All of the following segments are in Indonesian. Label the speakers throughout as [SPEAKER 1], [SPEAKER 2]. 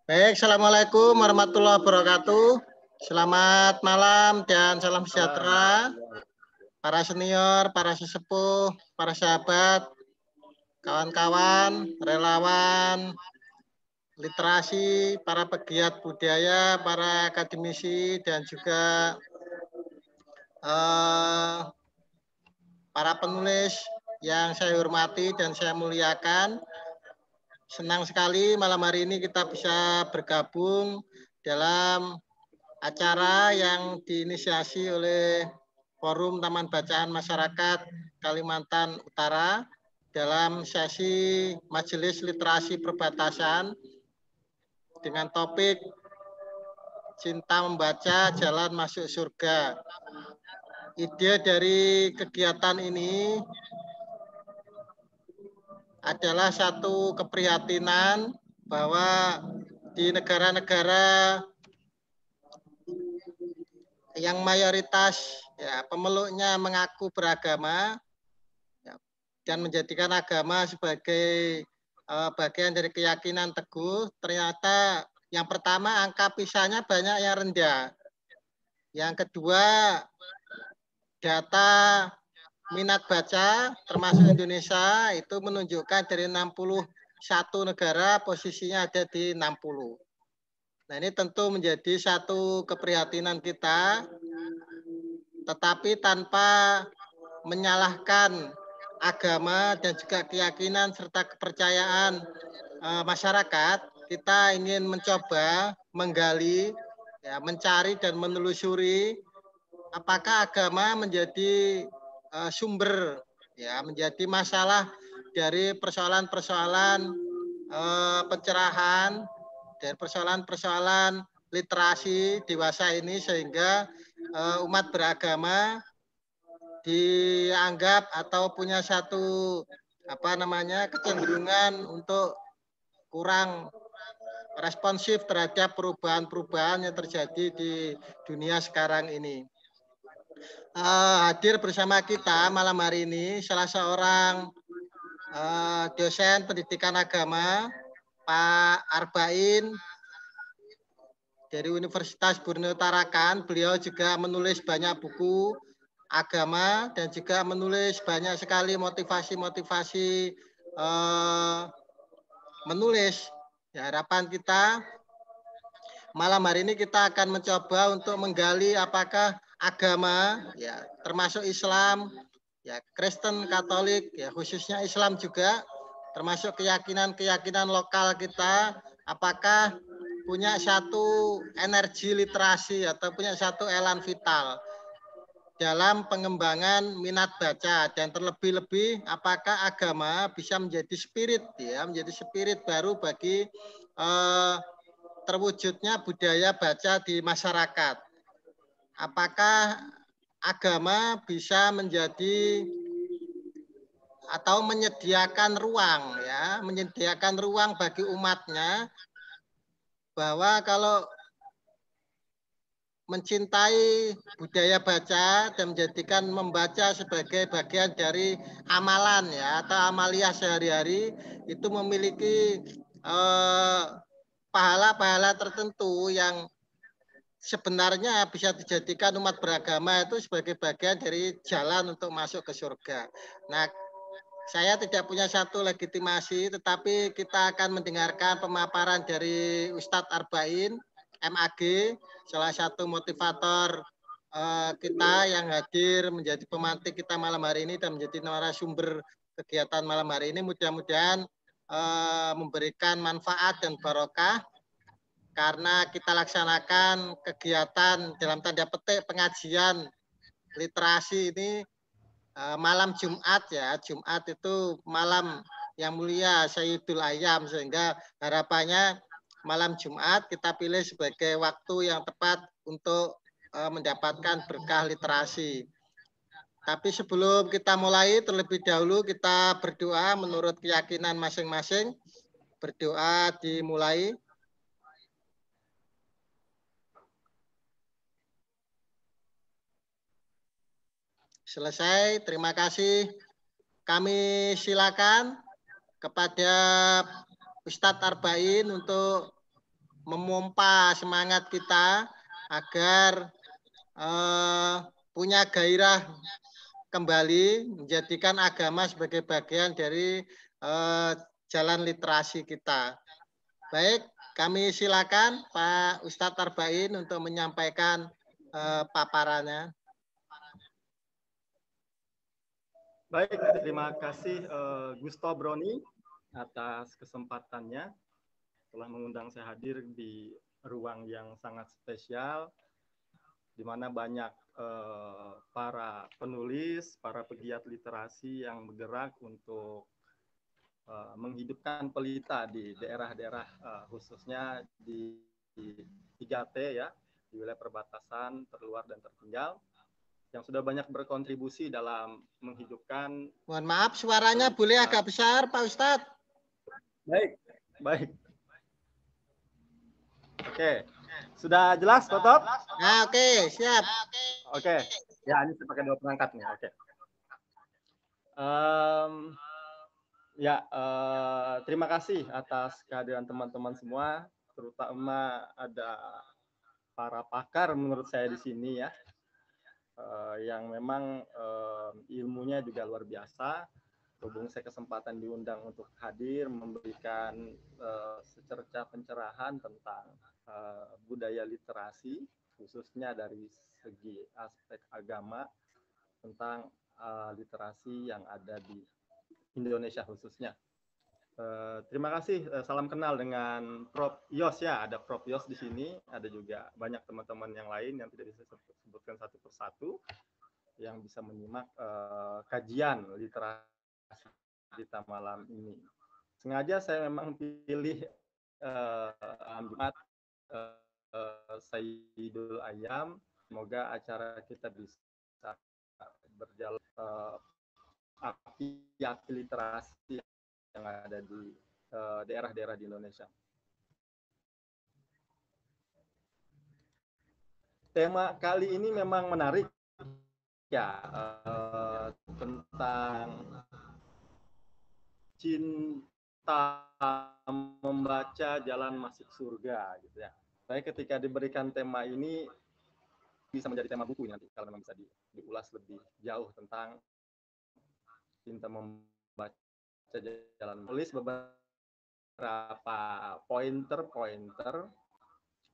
[SPEAKER 1] Baik, Assalamualaikum warahmatullahi wabarakatuh. Selamat malam dan salam sejahtera. Para senior, para sesepuh, para sahabat, kawan-kawan, relawan, literasi, para pegiat budaya, para akademisi, dan juga para penulis yang saya hormati dan saya muliakan. Senang sekali malam hari ini kita bisa bergabung dalam acara yang diinisiasi oleh Forum Taman Bacaan Masyarakat Kalimantan Utara dalam sesi Majelis Literasi Perbatasan dengan topik Cinta Membaca Jalan Masuk Surga. Ide dari kegiatan ini adalah satu keprihatinan bahwa di negara-negara yang mayoritas ya pemeluknya mengaku beragama ya, dan menjadikan agama sebagai bagian dari keyakinan teguh, ternyata yang pertama angka PISA-nya banyak yang rendah. Yang kedua, data minat baca termasuk Indonesia itu menunjukkan dari 61 negara posisinya ada di 60. Nah, ini tentu menjadi satu keprihatinan kita, tetapi tanpa menyalahkan agama dan juga keyakinan serta kepercayaan masyarakat, kita ingin mencoba menggali, ya, mencari dan menelusuri apakah agama menjadi sumber, ya, menjadi masalah dari persoalan-persoalan pencerahan, dari persoalan-persoalan literasi dewasa ini sehingga umat beragama dianggap atau punya satu kecenderungan untuk kurang responsif terhadap perubahan-perubahan yang terjadi di dunia sekarang ini. Hadir bersama kita malam hari ini salah seorang dosen pendidikan agama, Pak Arbain dari Universitas Borneo Tarakan. Beliau juga menulis banyak buku agama dan juga menulis banyak sekali motivasi-motivasi menulis. Ya, harapan kita malam hari ini kita akan mencoba untuk menggali apakah agama, ya, termasuk Islam, ya, Kristen, Katolik, ya, khususnya Islam juga, termasuk keyakinan-keyakinan lokal kita, apakah punya satu energi literasi atau punya satu elan vital dalam pengembangan minat baca, dan terlebih-lebih apakah agama bisa menjadi spirit, ya, menjadi spirit baru bagi terwujudnya budaya baca di masyarakat. Apakah agama bisa menjadi atau menyediakan ruang, ya, menyediakan ruang bagi umatnya bahwa kalau mencintai budaya baca dan menjadikan membaca sebagai bagian dari amalan, ya, atau amalia sehari-hari, itu memiliki pahala-pahala tertentu yang sebenarnya bisa dijadikan umat beragama itu sebagai bagian dari jalan untuk masuk ke surga. Nah, saya tidak punya satu legitimasi, tetapi kita akan mendengarkan pemaparan dari Ustadz Arbain, MAG, salah satu motivator kita yang hadir menjadi pemantik kita malam hari ini dan menjadi narasumber kegiatan malam hari ini. Mudah-mudahan memberikan manfaat dan barokah karena kita laksanakan kegiatan dalam tanda petik pengajian literasi ini malam Jumat, ya. Jumat itu malam yang mulia Sayyidul Ayyam, sehingga harapannya malam Jumat kita pilih sebagai waktu yang tepat untuk mendapatkan berkah literasi. Tapi sebelum kita mulai, terlebih dahulu kita berdoa menurut keyakinan masing-masing. Berdoa dimulai. Selesai, terima kasih. Kami silakan kepada Ustadz Arbain untuk memompa semangat kita agar punya gairah kembali menjadikan agama sebagai bagian dari jalan literasi kita. Baik, kami silakan Pak Ustadz Arbain untuk menyampaikan paparannya.
[SPEAKER 2] Baik, terima kasih Gusto Broni atas kesempatannya telah mengundang saya hadir di ruang yang sangat spesial, di mana banyak para penulis, para pegiat literasi yang bergerak untuk menghidupkan pelita di daerah-daerah khususnya di 3T ya, di wilayah perbatasan terluar dan tertinggal, yang sudah banyak berkontribusi dalam menghidupkan.
[SPEAKER 1] Mohon maaf, suaranya boleh agak besar, Pak Ustadz.
[SPEAKER 2] Baik, baik. Oke, sudah jelas, Totop?
[SPEAKER 1] Nah, oke, siap.
[SPEAKER 2] Oke, ya ini saya pakai 2 perangkat nih. Oke. Terima kasih atas kehadiran teman-teman semua, terutama ada para pakar menurut saya di sini ya, yang memang ilmunya juga luar biasa. Berhubung saya kesempatan diundang untuk hadir memberikan secerca pencerahan tentang budaya literasi, khususnya dari segi aspek agama, tentang literasi yang ada di Indonesia khususnya. Terima kasih. Salam kenal dengan Prof. Yos ya. Ada Prof. Yos di sini. Ada juga banyak teman-teman yang lain yang tidak bisa saya sebutkan satu persatu yang bisa menyimak kajian literasi kita malam ini. Sengaja saya memang pilih Jumat Sayyidul Ayam. Semoga acara kita bisa berjalan api literasi yang ada di daerah-daerah di Indonesia. Tema kali ini memang menarik ya, tentang cinta membaca jalan masuk surga gitu ya. Saya ketika diberikan tema ini bisa menjadi tema buku nanti kalau memang bisa diulas lebih jauh tentang cinta membaca jalan, tulis beberapa pointer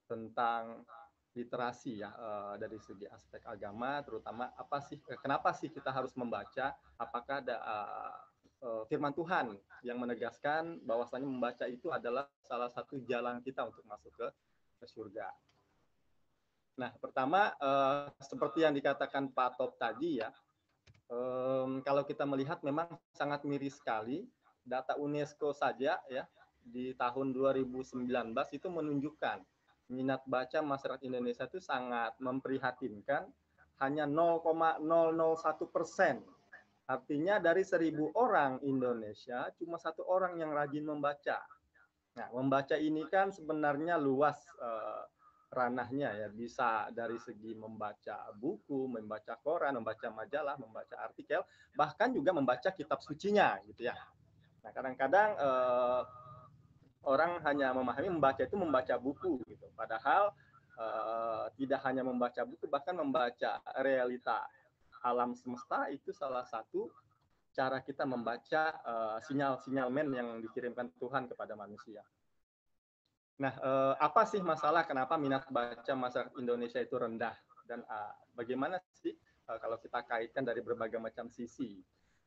[SPEAKER 2] tentang literasi ya, dari segi aspek agama, terutama kenapa sih kita harus membaca, apakah ada firman Tuhan yang menegaskan bahwasanya membaca itu adalah salah satu jalan kita untuk masuk ke surga. Nah, pertama seperti yang dikatakan Pak Top tadi ya, kalau kita melihat memang sangat miris sekali. Data UNESCO saja ya di tahun 2019 itu menunjukkan minat baca masyarakat Indonesia itu sangat memprihatinkan, hanya 0,001%. Artinya dari 1.000 orang Indonesia cuma 1 orang yang rajin membaca. Nah, membaca ini kan sebenarnya luas ranahnya ya, bisa dari segi membaca buku, membaca koran, membaca majalah, membaca artikel, bahkan juga membaca kitab sucinya gitu ya. Nah, kadang-kadang orang hanya memahami membaca itu membaca buku gitu, padahal tidak hanya membaca buku, bahkan membaca realita alam semesta itu salah satu cara kita membaca sinyal-sinyalmen yang dikirimkan Tuhan kepada manusia. Nah, apa sih masalah kenapa minat baca masyarakat Indonesia itu rendah, dan bagaimana sih kalau kita kaitkan dari berbagai macam sisi?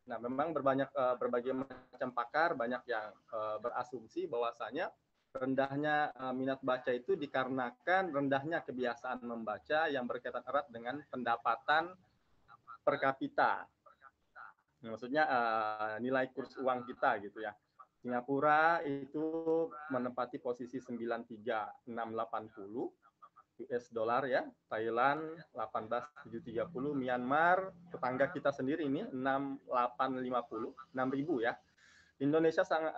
[SPEAKER 2] Nah, memang berbagai macam pakar banyak yang berasumsi bahwasanya rendahnya minat baca itu dikarenakan rendahnya kebiasaan membaca yang berkaitan erat dengan pendapatan per kapita. Maksudnya nilai kurs uang kita gitu ya. Singapura itu menempati posisi 93.680 US dollar ya, Thailand 18.730, Myanmar tetangga kita sendiri ini 6.850, 6.000 ya. Indonesia sangat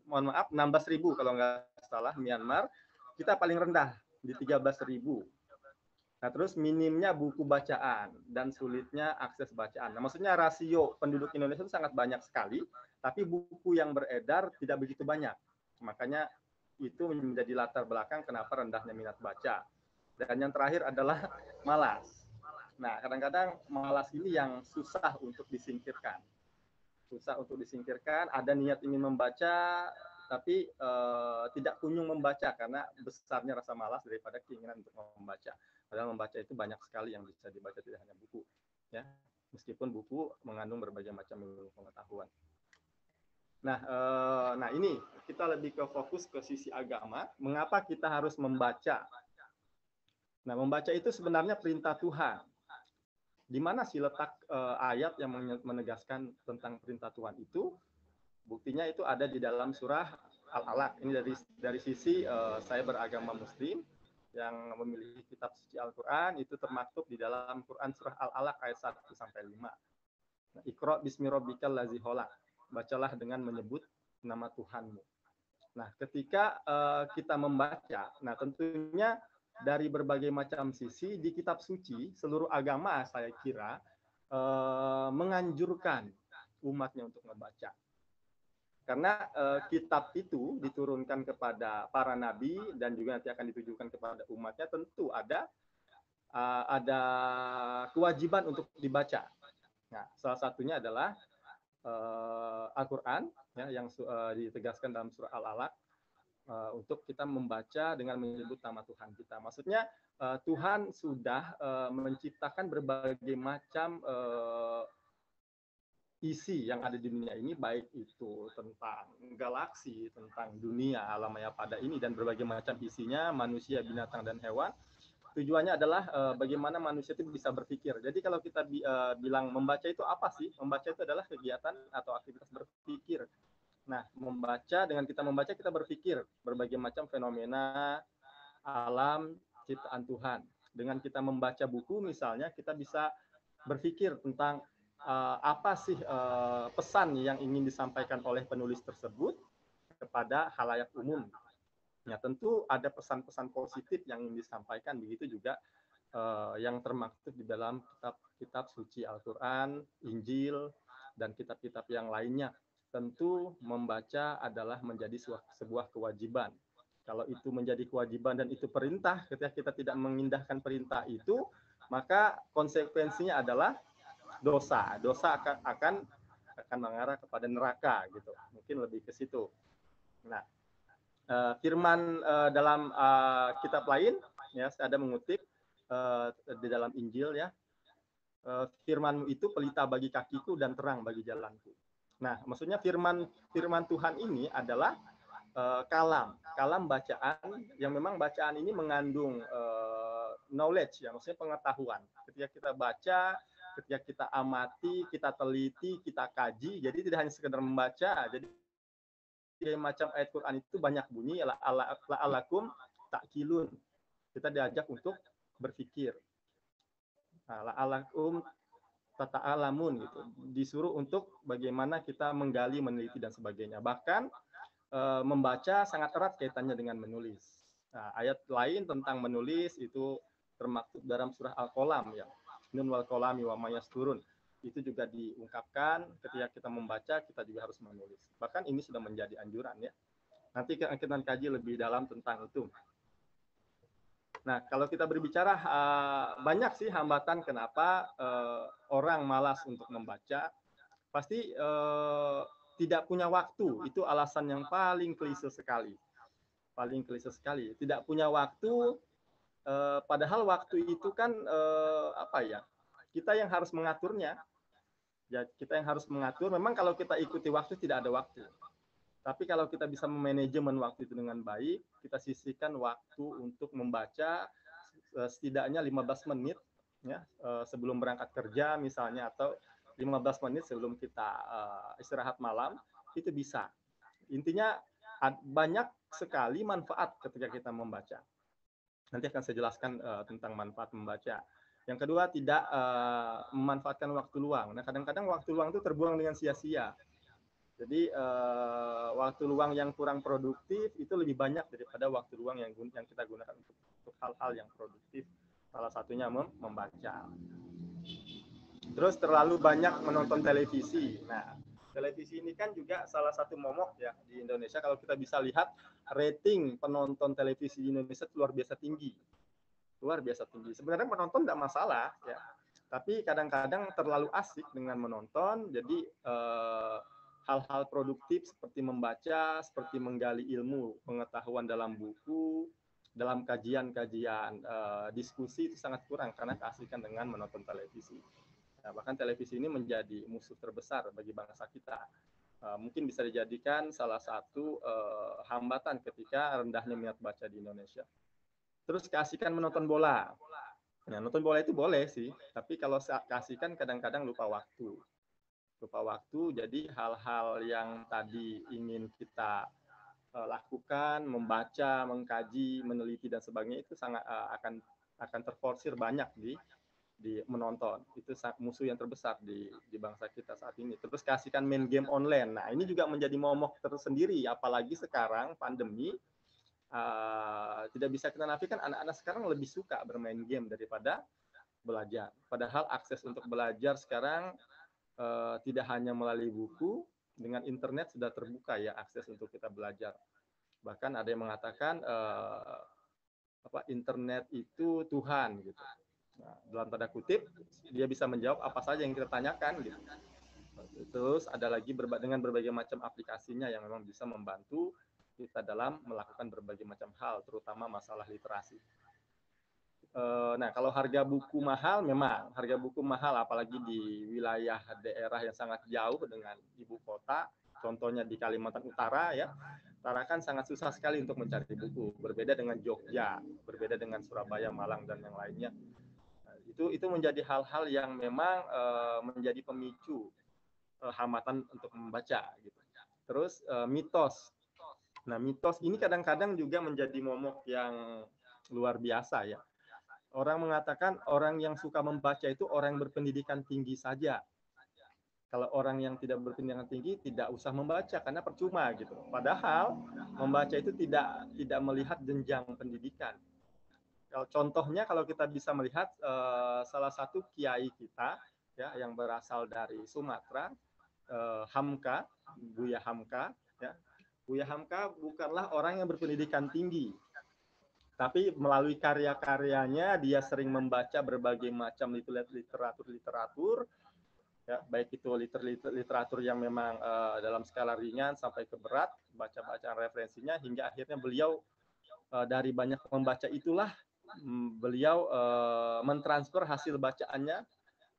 [SPEAKER 2] mohon maaf 16.000 kalau nggak salah. Myanmar kita paling rendah di 13.000. Nah, terus minimnya buku bacaan dan sulitnya akses bacaan. Nah, maksudnya rasio penduduk Indonesia itu sangat banyak sekali, tapi buku yang beredar tidak begitu banyak. Makanya Itu menjadi latar belakang kenapa rendahnya minat baca. Dan yang terakhir adalah malas. Nah, kadang-kadang malas ini yang susah untuk disingkirkan. Susah untuk disingkirkan, ada niat ingin membaca, tapi tidak kunjung membaca karena besarnya rasa malas daripada keinginan untuk membaca. Padahal membaca itu banyak sekali yang bisa dibaca, tidak hanya buku. Ya, meskipun buku mengandung berbagai macam ilmu pengetahuan. Nah ini kita lebih ke fokus ke sisi agama. Mengapa kita harus membaca? Nah, membaca itu sebenarnya perintah Tuhan. Di mana sih letak ayat yang menegaskan tentang perintah Tuhan itu? Buktinya itu ada di dalam surah Al-Alaq. Ini dari sisi saya beragama Muslim yang memiliki kitab suci Al-Quran, itu termaktub di dalam Quran surah Al-Alaq ayat 1 sampai 5. Nah, Iqra bismi rabbikal ladzi khalaq. Bacalah dengan menyebut nama Tuhanmu. Nah, ketika kita membaca, nah tentunya dari berbagai macam sisi di kitab suci, seluruh agama saya kira menganjurkan umatnya untuk membaca. Karena kitab itu diturunkan kepada para nabi dan juga nanti akan ditujukan kepada umatnya, tentu ada kewajiban untuk dibaca. Nah, salah satunya adalah Al-Quran ya, yang ditegaskan dalam surah Al-Alaq, untuk kita membaca dengan menyebut nama Tuhan kita. Maksudnya Tuhan sudah menciptakan berbagai macam isi yang ada di dunia ini, baik itu tentang galaksi, tentang dunia alam maya pada ini, dan berbagai macam isinya, manusia, binatang, dan hewan. Tujuannya adalah bagaimana manusia itu bisa berpikir. Jadi kalau kita bilang membaca itu apa sih? Membaca itu adalah kegiatan atau aktivitas berpikir. Nah, dengan kita membaca, kita berpikir berbagai macam fenomena alam ciptaan Tuhan. Dengan kita membaca buku misalnya, kita bisa berpikir tentang apa sih pesan yang ingin disampaikan oleh penulis tersebut kepada khalayak umum. Ya, tentu ada pesan-pesan positif yang ingin disampaikan, begitu juga yang termaktub di dalam kitab suci Al-Quran, Injil, dan kitab-kitab yang lainnya. Tentu membaca adalah menjadi sebuah kewajiban. Kalau itu menjadi kewajiban dan itu perintah, ketika kita tidak mengindahkan perintah itu, maka konsekuensinya adalah dosa. Dosa akan mengarah kepada neraka gitu. Mungkin lebih ke situ. Nah, firman dalam kitab lain, ya, saya ada mengutip di dalam Injil, ya, firman-Mu itu pelita bagi kakiku dan terang bagi jalanku. Nah, maksudnya firman Tuhan ini adalah kalam bacaan yang memang bacaan ini mengandung knowledge, ya, maksudnya pengetahuan. Ketika kita baca, ketika kita amati, kita teliti, kita kaji, jadi tidak hanya sekedar membaca. Jadi macam ayat Quran itu banyak bunyi, la'alakum ta'qilun. Kita diajak untuk berpikir. La'alakum tata'alamun gitu. Disuruh untuk bagaimana kita menggali, meneliti dan sebagainya. Bahkan membaca sangat erat kaitannya dengan menulis. Nah, ayat lain tentang menulis itu termaktub dalam surah Al-Qalam, ya. Nun wal qalami wa ma yasturun. Itu juga diungkapkan ketika kita membaca, kita juga harus menulis. Bahkan ini sudah menjadi anjuran, ya. Nanti kita akan kaji lebih dalam tentang itu. Nah, kalau kita berbicara banyak sih hambatan kenapa orang malas untuk membaca. Pasti tidak punya waktu, itu alasan yang paling klise sekali. Paling klise sekali. Tidak punya waktu, padahal waktu itu kan apa ya? Kita yang harus mengaturnya. Ya, kita yang harus mengatur. Memang kalau kita ikuti waktu tidak ada waktu. Tapi kalau kita bisa memanajemen waktu itu dengan baik, kita sisihkan waktu untuk membaca setidaknya 15 menit ya, sebelum berangkat kerja misalnya, atau 15 menit sebelum kita istirahat malam, itu bisa. Intinya banyak sekali manfaat ketika kita membaca. Nanti akan saya jelaskan tentang manfaat membaca. Yang kedua, tidak memanfaatkan waktu luang. Nah, kadang-kadang waktu luang itu terbuang dengan sia-sia. Jadi waktu luang yang kurang produktif itu lebih banyak daripada waktu luang yang kita gunakan untuk hal-hal yang produktif. Salah satunya membaca. Terus terlalu banyak menonton televisi. Nah, Televisi ini kan juga salah satu momok ya di Indonesia. Kalau kita bisa lihat rating penonton televisi di Indonesia luar biasa tinggi. Luar biasa tinggi. Sebenarnya penonton tidak masalah ya. Tapi kadang-kadang terlalu asik dengan menonton, jadi hal-hal produktif seperti membaca, seperti menggali ilmu, pengetahuan dalam buku, dalam kajian-kajian diskusi itu sangat kurang karena keasikan dengan menonton televisi. Nah, bahkan televisi ini menjadi musuh terbesar bagi bangsa kita. Mungkin bisa dijadikan salah satu hambatan ketika rendahnya minat baca di Indonesia. Terus keasikan menonton bola. Nah, nonton bola itu boleh sih, tapi kalau keasikan kadang-kadang lupa waktu. Lupa waktu, jadi hal-hal yang tadi ingin kita lakukan, membaca, mengkaji, meneliti dan sebagainya itu sangat akan terforsir banyak di menonton. Itu musuh yang terbesar di bangsa kita saat ini. Terus kasihkan main game online. Nah, ini juga menjadi momok tersendiri, apalagi sekarang pandemi. Tidak bisa kita nafikan anak-anak sekarang lebih suka bermain game daripada belajar. Padahal akses untuk belajar sekarang tidak hanya melalui buku, dengan internet sudah terbuka ya akses untuk kita belajar. Bahkan ada yang mengatakan internet itu Tuhan gitu. Nah, dalam tanda kutip dia bisa menjawab apa saja yang kita tanyakan gitu. Terus ada lagi dengan berbagai macam aplikasinya yang memang bisa membantu kita dalam melakukan berbagai macam hal, terutama masalah literasi. Nah, kalau harga buku mahal, memang harga buku mahal, apalagi di wilayah daerah yang sangat jauh dengan ibu kota, contohnya di Kalimantan Utara ya, Tarakan sangat susah sekali untuk mencari buku. Berbeda dengan Jogja, berbeda dengan Surabaya, Malang dan yang lainnya. Itu menjadi hal-hal yang memang menjadi pemicu hambatan untuk membaca. Gitu. Terus mitos. Nah, mitos ini kadang-kadang juga menjadi momok yang luar biasa ya. Orang mengatakan orang yang suka membaca itu orang yang berpendidikan tinggi saja. Kalau orang yang tidak berpendidikan tinggi tidak usah membaca karena percuma gitu. Padahal membaca itu tidak melihat jenjang pendidikan. Contohnya kalau kita bisa melihat salah satu kiai kita ya yang berasal dari Sumatera, Hamka, Buya Hamka ya. Buya Hamka bukanlah orang yang berpendidikan tinggi. Tapi melalui karya-karyanya dia sering membaca berbagai macam literatur ya, baik itu literatur yang memang dalam skala ringan sampai ke berat, baca-bacaan referensinya hingga akhirnya beliau dari banyak membaca itulah beliau mentransfer hasil bacaannya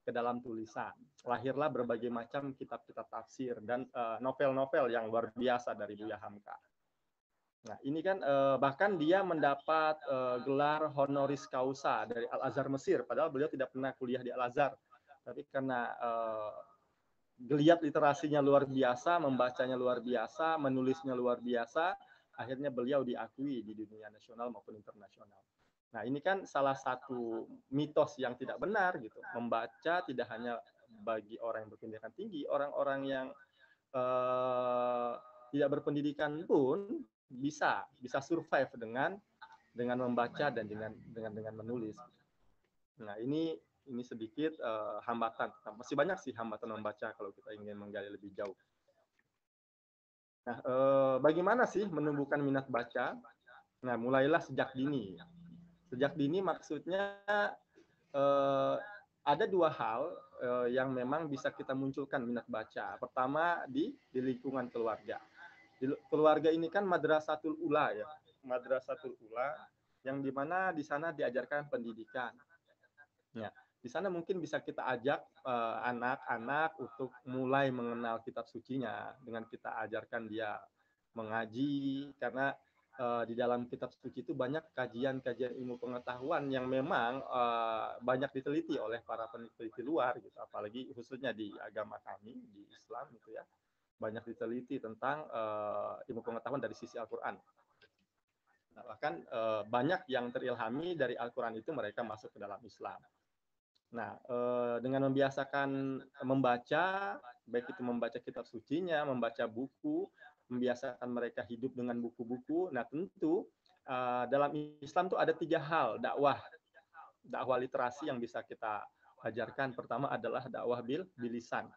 [SPEAKER 2] ke dalam tulisan. Lahirlah berbagai macam kitab-kitab tafsir dan novel-novel yang luar biasa dari Buya Hamka. Nah, ini kan bahkan dia mendapat gelar honoris causa dari Al-Azhar Mesir, padahal beliau tidak pernah kuliah di Al-Azhar. Tapi karena geliat literasinya luar biasa, membacanya luar biasa, menulisnya luar biasa, akhirnya beliau diakui di dunia nasional maupun internasional. Nah, ini kan salah satu mitos yang tidak benar gitu. Membaca tidak hanya bagi orang yang berpendidikan tinggi, orang-orang yang tidak berpendidikan pun bisa survive dengan membaca dan dengan menulis. Nah, ini sedikit hambatan. Masih banyak sih hambatan membaca kalau kita ingin menggali lebih jauh. Nah, bagaimana sih menumbuhkan minat baca? Nah, mulailah sejak dini. Sejak dini maksudnya ada dua hal yang memang bisa kita munculkan minat baca. Pertama di lingkungan keluarga. Di keluarga ini kan madrasatul ula ya, madrasatul ula yang dimana di sana diajarkan pendidikan. Ya, di sana mungkin bisa kita ajak anak-anak untuk mulai mengenal kitab sucinya dengan kita ajarkan dia mengaji karena di dalam kitab suci itu banyak kajian-kajian ilmu pengetahuan yang memang banyak diteliti oleh para peneliti luar gitu, apalagi khususnya di agama kami di Islam gitu ya. Banyak diteliti tentang ilmu pengetahuan dari sisi Al-Quran. Nah, bahkan banyak yang terilhami dari Al-Quran itu mereka masuk ke dalam Islam. Nah, dengan membiasakan membaca, baik itu membaca kitab sucinya, membaca buku, membiasakan mereka hidup dengan buku-buku. Nah, tentu dalam Islam itu ada 3 hal dakwah literasi yang bisa kita ajarkan. Pertama adalah dakwah bil lisan.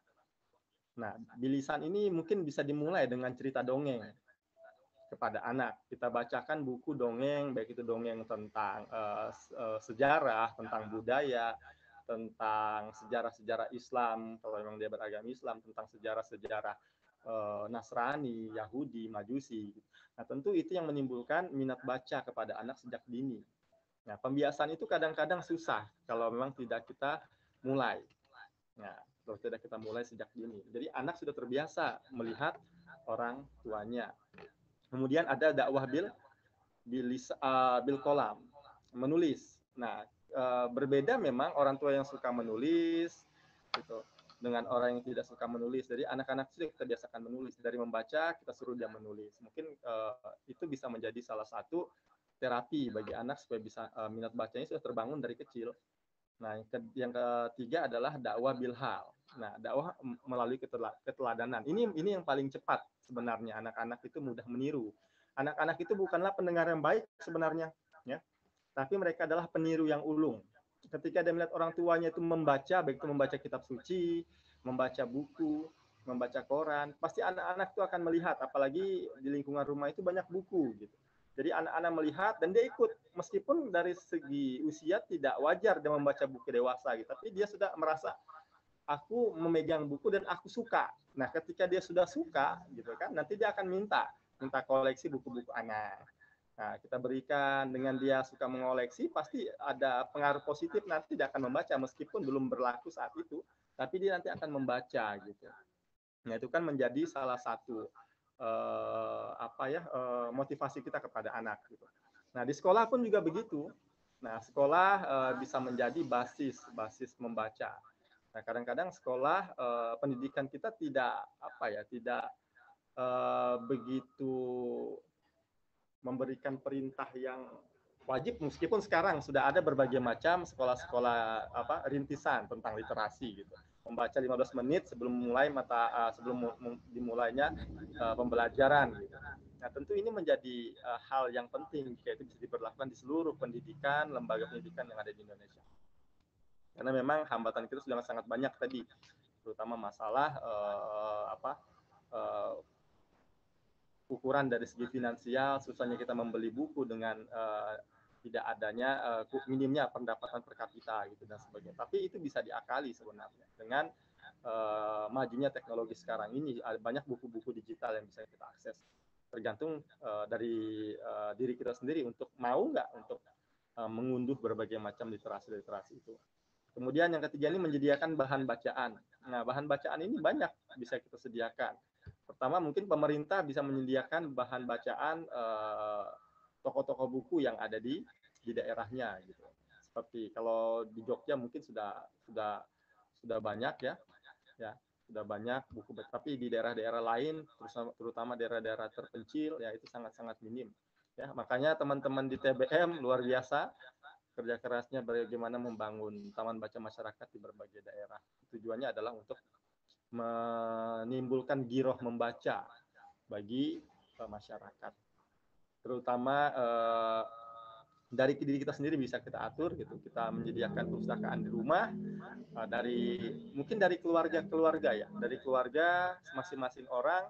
[SPEAKER 2] Nah, bilisan ini mungkin bisa dimulai dengan cerita dongeng kepada anak. Kita bacakan buku dongeng, baik itu dongeng tentang sejarah, tentang budaya, tentang sejarah-sejarah Islam, kalau memang dia beragama Islam, tentang sejarah-sejarah Nasrani, Yahudi, Majusi. Nah, tentu itu yang menimbulkan minat baca kepada anak sejak dini. Nah, pembiasaan itu kadang-kadang susah kalau memang tidak kita mulai. Nah, kalau tidak kita mulai sejak dini. Jadi anak sudah terbiasa melihat orang tuanya. Kemudian ada dakwah bil kolam, menulis. Nah, berbeda memang orang tua yang suka menulis gitu dengan orang yang tidak suka menulis. Jadi anak-anak sudah kita biasakan menulis, dari membaca kita suruh dia menulis. Mungkin itu bisa menjadi salah satu terapi bagi anak supaya bisa minat bacanya sudah terbangun dari kecil. Nah, yang ketiga adalah dakwah bilhal. Nah, dakwah melalui keteladanan. Ini yang paling cepat sebenarnya. Anak-anak itu mudah meniru. Anak-anak itu bukanlah pendengar yang baik sebenarnya, ya. Tapi mereka adalah peniru yang ulung. Ketika dia melihat orang tuanya itu membaca, baik itu membaca kitab suci, membaca buku, membaca koran, pasti anak-anak itu akan melihat, apalagi di lingkungan rumah itu banyak buku gitu. Jadi anak-anak melihat dan dia ikut, meskipun dari segi usia tidak wajar dia membaca buku dewasa gitu, tapi dia sudah merasa aku memegang buku dan aku suka. Nah, ketika dia sudah suka gitu kan, nanti dia akan minta koleksi buku-buku anak. Nah, kita berikan, dengan dia suka mengoleksi, pasti ada pengaruh positif, nanti dia akan membaca meskipun belum berlaku saat itu, tapi dia nanti akan membaca gitu. Nah, itu kan menjadi salah satu motivasi kita kepada anak gitu. Nah, di sekolah pun juga begitu. Nah, sekolah bisa menjadi basis membaca. Nah, kadang-kadang sekolah pendidikan kita tidak begitu memberikan perintah yang wajib, meskipun sekarang sudah ada berbagai macam sekolah-sekolah rintisan tentang literasi gitu. Membaca 15 menit sebelum dimulainya pembelajaran gitu. Nah, tentu ini menjadi hal yang penting jika itu bisa diberlakukan di seluruh pendidikan, lembaga pendidikan yang ada di Indonesia. Karena memang hambatan kita sudah sangat banyak tadi, terutama masalah ukuran dari segi finansial, susahnya kita membeli buku dengan tidak adanya minimnya pendapatan per kapita gitu dan sebagainya. Tapi itu bisa diakali sebenarnya dengan majunya teknologi sekarang ini. Ada banyak buku-buku digital yang bisa kita akses. Tergantung dari diri kita sendiri untuk mau nggak untuk mengunduh berbagai macam literasi itu. Kemudian yang ketiga ini menyediakan bahan bacaan. Nah, bahan bacaan ini banyak bisa kita sediakan. Pertama, mungkin pemerintah bisa menyediakan bahan bacaan toko-toko buku yang ada di daerahnya gitu. Seperti kalau di Jogja mungkin sudah banyak ya sudah banyak buku, tapi di daerah-daerah lain terutama daerah-daerah terpencil ya itu sangat-sangat minim ya. Makanya teman-teman di TBM luar biasa kerja kerasnya bagaimana membangun taman baca masyarakat di berbagai daerah. Tujuannya adalah untuk menimbulkan giroh membaca bagi masyarakat, terutama dari diri kita sendiri bisa kita atur gitu. Kita menyediakan perpustakaan di rumah, mungkin dari keluarga ya, dari keluarga masing-masing orang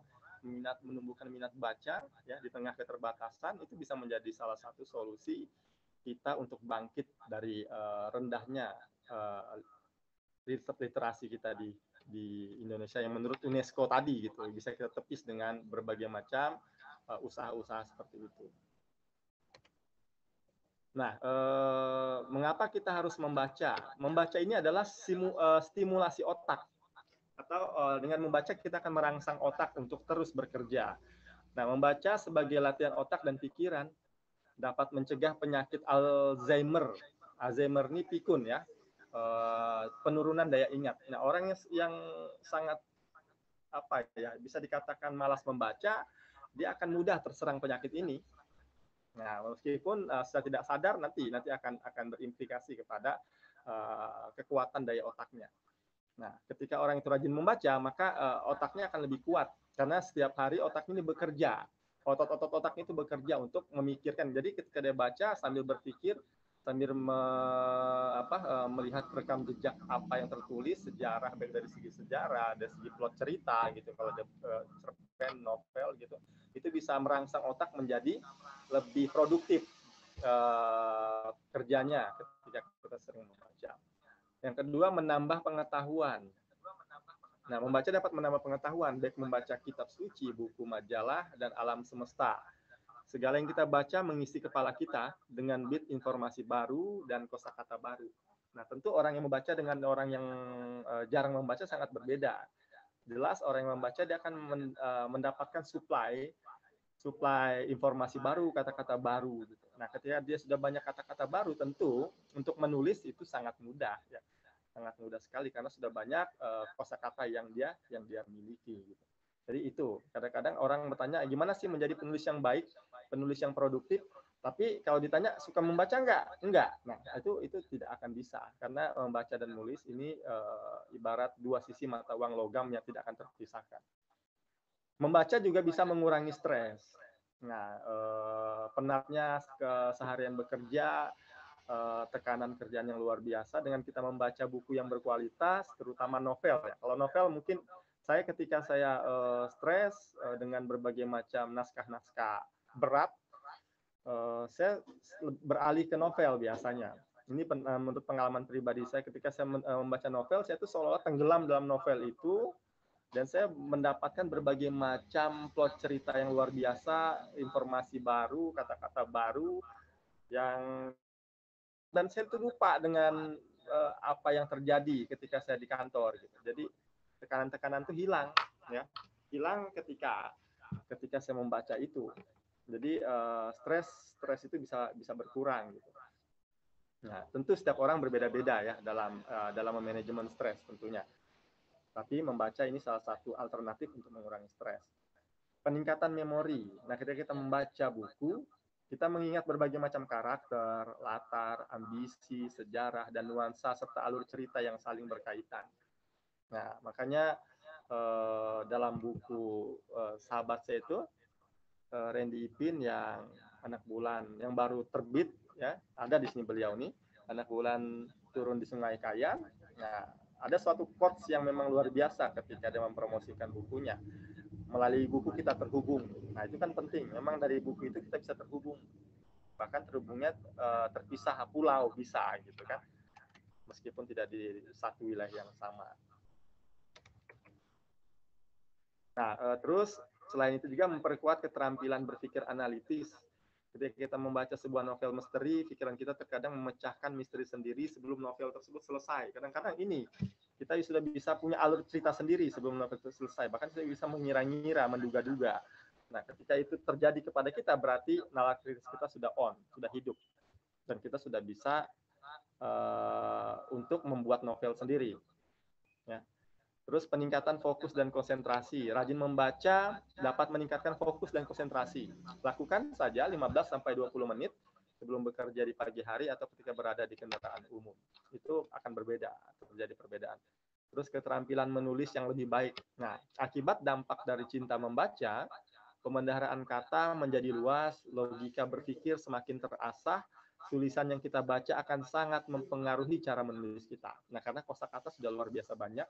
[SPEAKER 2] menumbuhkan minat baca ya di tengah keterbatasan, itu bisa menjadi salah satu solusi kita untuk bangkit dari rendahnya literasi kita di Indonesia yang menurut UNESCO tadi gitu, bisa kita tepis dengan berbagai macam usaha-usaha seperti itu. Nah, mengapa kita harus membaca? Membaca ini adalah stimulasi otak, atau dengan membaca kita akan merangsang otak untuk terus bekerja. Nah, membaca sebagai latihan otak dan pikiran dapat mencegah penyakit Alzheimer. Alzheimer ini pikun ya, penurunan daya ingat. Nah, orang yang sangat bisa dikatakan malas membaca, dia akan mudah terserang penyakit ini. Nah, meskipun secara tidak sadar nanti akan berimplikasi kepada kekuatan daya otaknya. Nah, ketika orang itu rajin membaca, maka otaknya akan lebih kuat karena setiap hari otaknya ini bekerja. Otot-otot otaknya itu bekerja untuk memikirkan. Jadi ketika dia baca sambil berpikir, sambil melihat rekam jejak apa yang tertulis, sejarah, baik dari segi sejarah, dari segi plot cerita gitu, kalau ada cerpen, novel gitu, itu bisa merangsang otak menjadi lebih produktif kerjanya ketika kita sering membaca. Yang kedua, menambah pengetahuan. Nah, membaca dapat menambah pengetahuan, baik membaca kitab suci, buku, majalah, dan alam semesta. Segala yang kita baca mengisi kepala kita dengan bit informasi baru dan kosakata baru. Nah, tentu orang yang membaca dengan orang yang jarang membaca sangat berbeda. Jelas orang yang membaca dia akan mendapatkan supply informasi baru, kata-kata baru. Nah, ketika dia sudah banyak kata-kata baru, tentu untuk menulis itu sangat mudah, ya. Sangat mudah sekali karena sudah banyak kosakata yang dia miliki. Gitu. Jadi itu kadang-kadang orang bertanya gimana sih menjadi penulis yang baik, penulis yang produktif. Tapi kalau ditanya suka membaca enggak. Nah itu tidak akan bisa karena membaca dan menulis ini ibarat dua sisi mata uang logam yang tidak akan terpisahkan. Membaca juga bisa mengurangi stres. Nah penatnya keseharian bekerja, tekanan kerjaan yang luar biasa, dengan kita membaca buku yang berkualitas, terutama novel. Ya. Kalau novel mungkin saya ketika saya stres dengan berbagai macam naskah-naskah berat, saya beralih ke novel biasanya. Ini menurut pengalaman pribadi saya, ketika saya membaca novel, saya tuh seolah-olah tenggelam dalam novel itu, dan saya mendapatkan berbagai macam plot cerita yang luar biasa, informasi baru, kata-kata baru, yang dan saya tuh lupa dengan apa yang terjadi ketika saya di kantor gitu. Jadi tekanan-tekanan itu hilang, ya, hilang ketika saya membaca itu. Jadi stres itu bisa berkurang gitu. Nah, tentu setiap orang berbeda-beda ya dalam manajemen stres tentunya. Tapi membaca ini salah satu alternatif untuk mengurangi stres. Peningkatan memori. Nah, ketika kita membaca buku, kita mengingat berbagai macam karakter, latar, ambisi, sejarah, dan nuansa serta alur cerita yang saling berkaitan. Nah, makanya dalam buku sahabat saya itu, Randy Ipin yang Anak Bulan yang baru terbit, ya, ada di sini beliau nih, Anak Bulan Turun di Sungai Kayan. Nah, ada suatu quotes yang memang luar biasa ketika dia mempromosikan bukunya. Melalui buku kita terhubung. Nah, itu kan penting. Memang dari buku itu kita bisa terhubung. Bahkan terhubungnya terpisah pulau bisa gitu kan. Meskipun tidak di satu wilayah yang sama. Nah, terus selain itu juga memperkuat keterampilan berpikir analitis. Ketika kita membaca sebuah novel misteri, pikiran kita terkadang memecahkan misteri sendiri sebelum novel tersebut selesai. Kadang-kadang ini kita sudah bisa punya alur cerita sendiri sebelum novel itu selesai. Bahkan kita bisa mengira-ngira, menduga-duga. Nah, ketika itu terjadi kepada kita, berarti nalar kritis kita sudah on, sudah hidup. Dan kita sudah bisa untuk membuat novel sendiri. Ya. Terus peningkatan fokus dan konsentrasi. Rajin membaca dapat meningkatkan fokus dan konsentrasi. Lakukan saja 15-20 menit sebelum bekerja di pagi hari atau ketika berada di kendaraan umum. Itu akan berbeda, terjadi perbedaan. Terus keterampilan menulis yang lebih baik. Nah, akibat dampak dari cinta membaca, pemendaharaan kata menjadi luas, logika berpikir semakin terasah, tulisan yang kita baca akan sangat mempengaruhi cara menulis kita. Nah, karena kosakata sudah luar biasa banyak,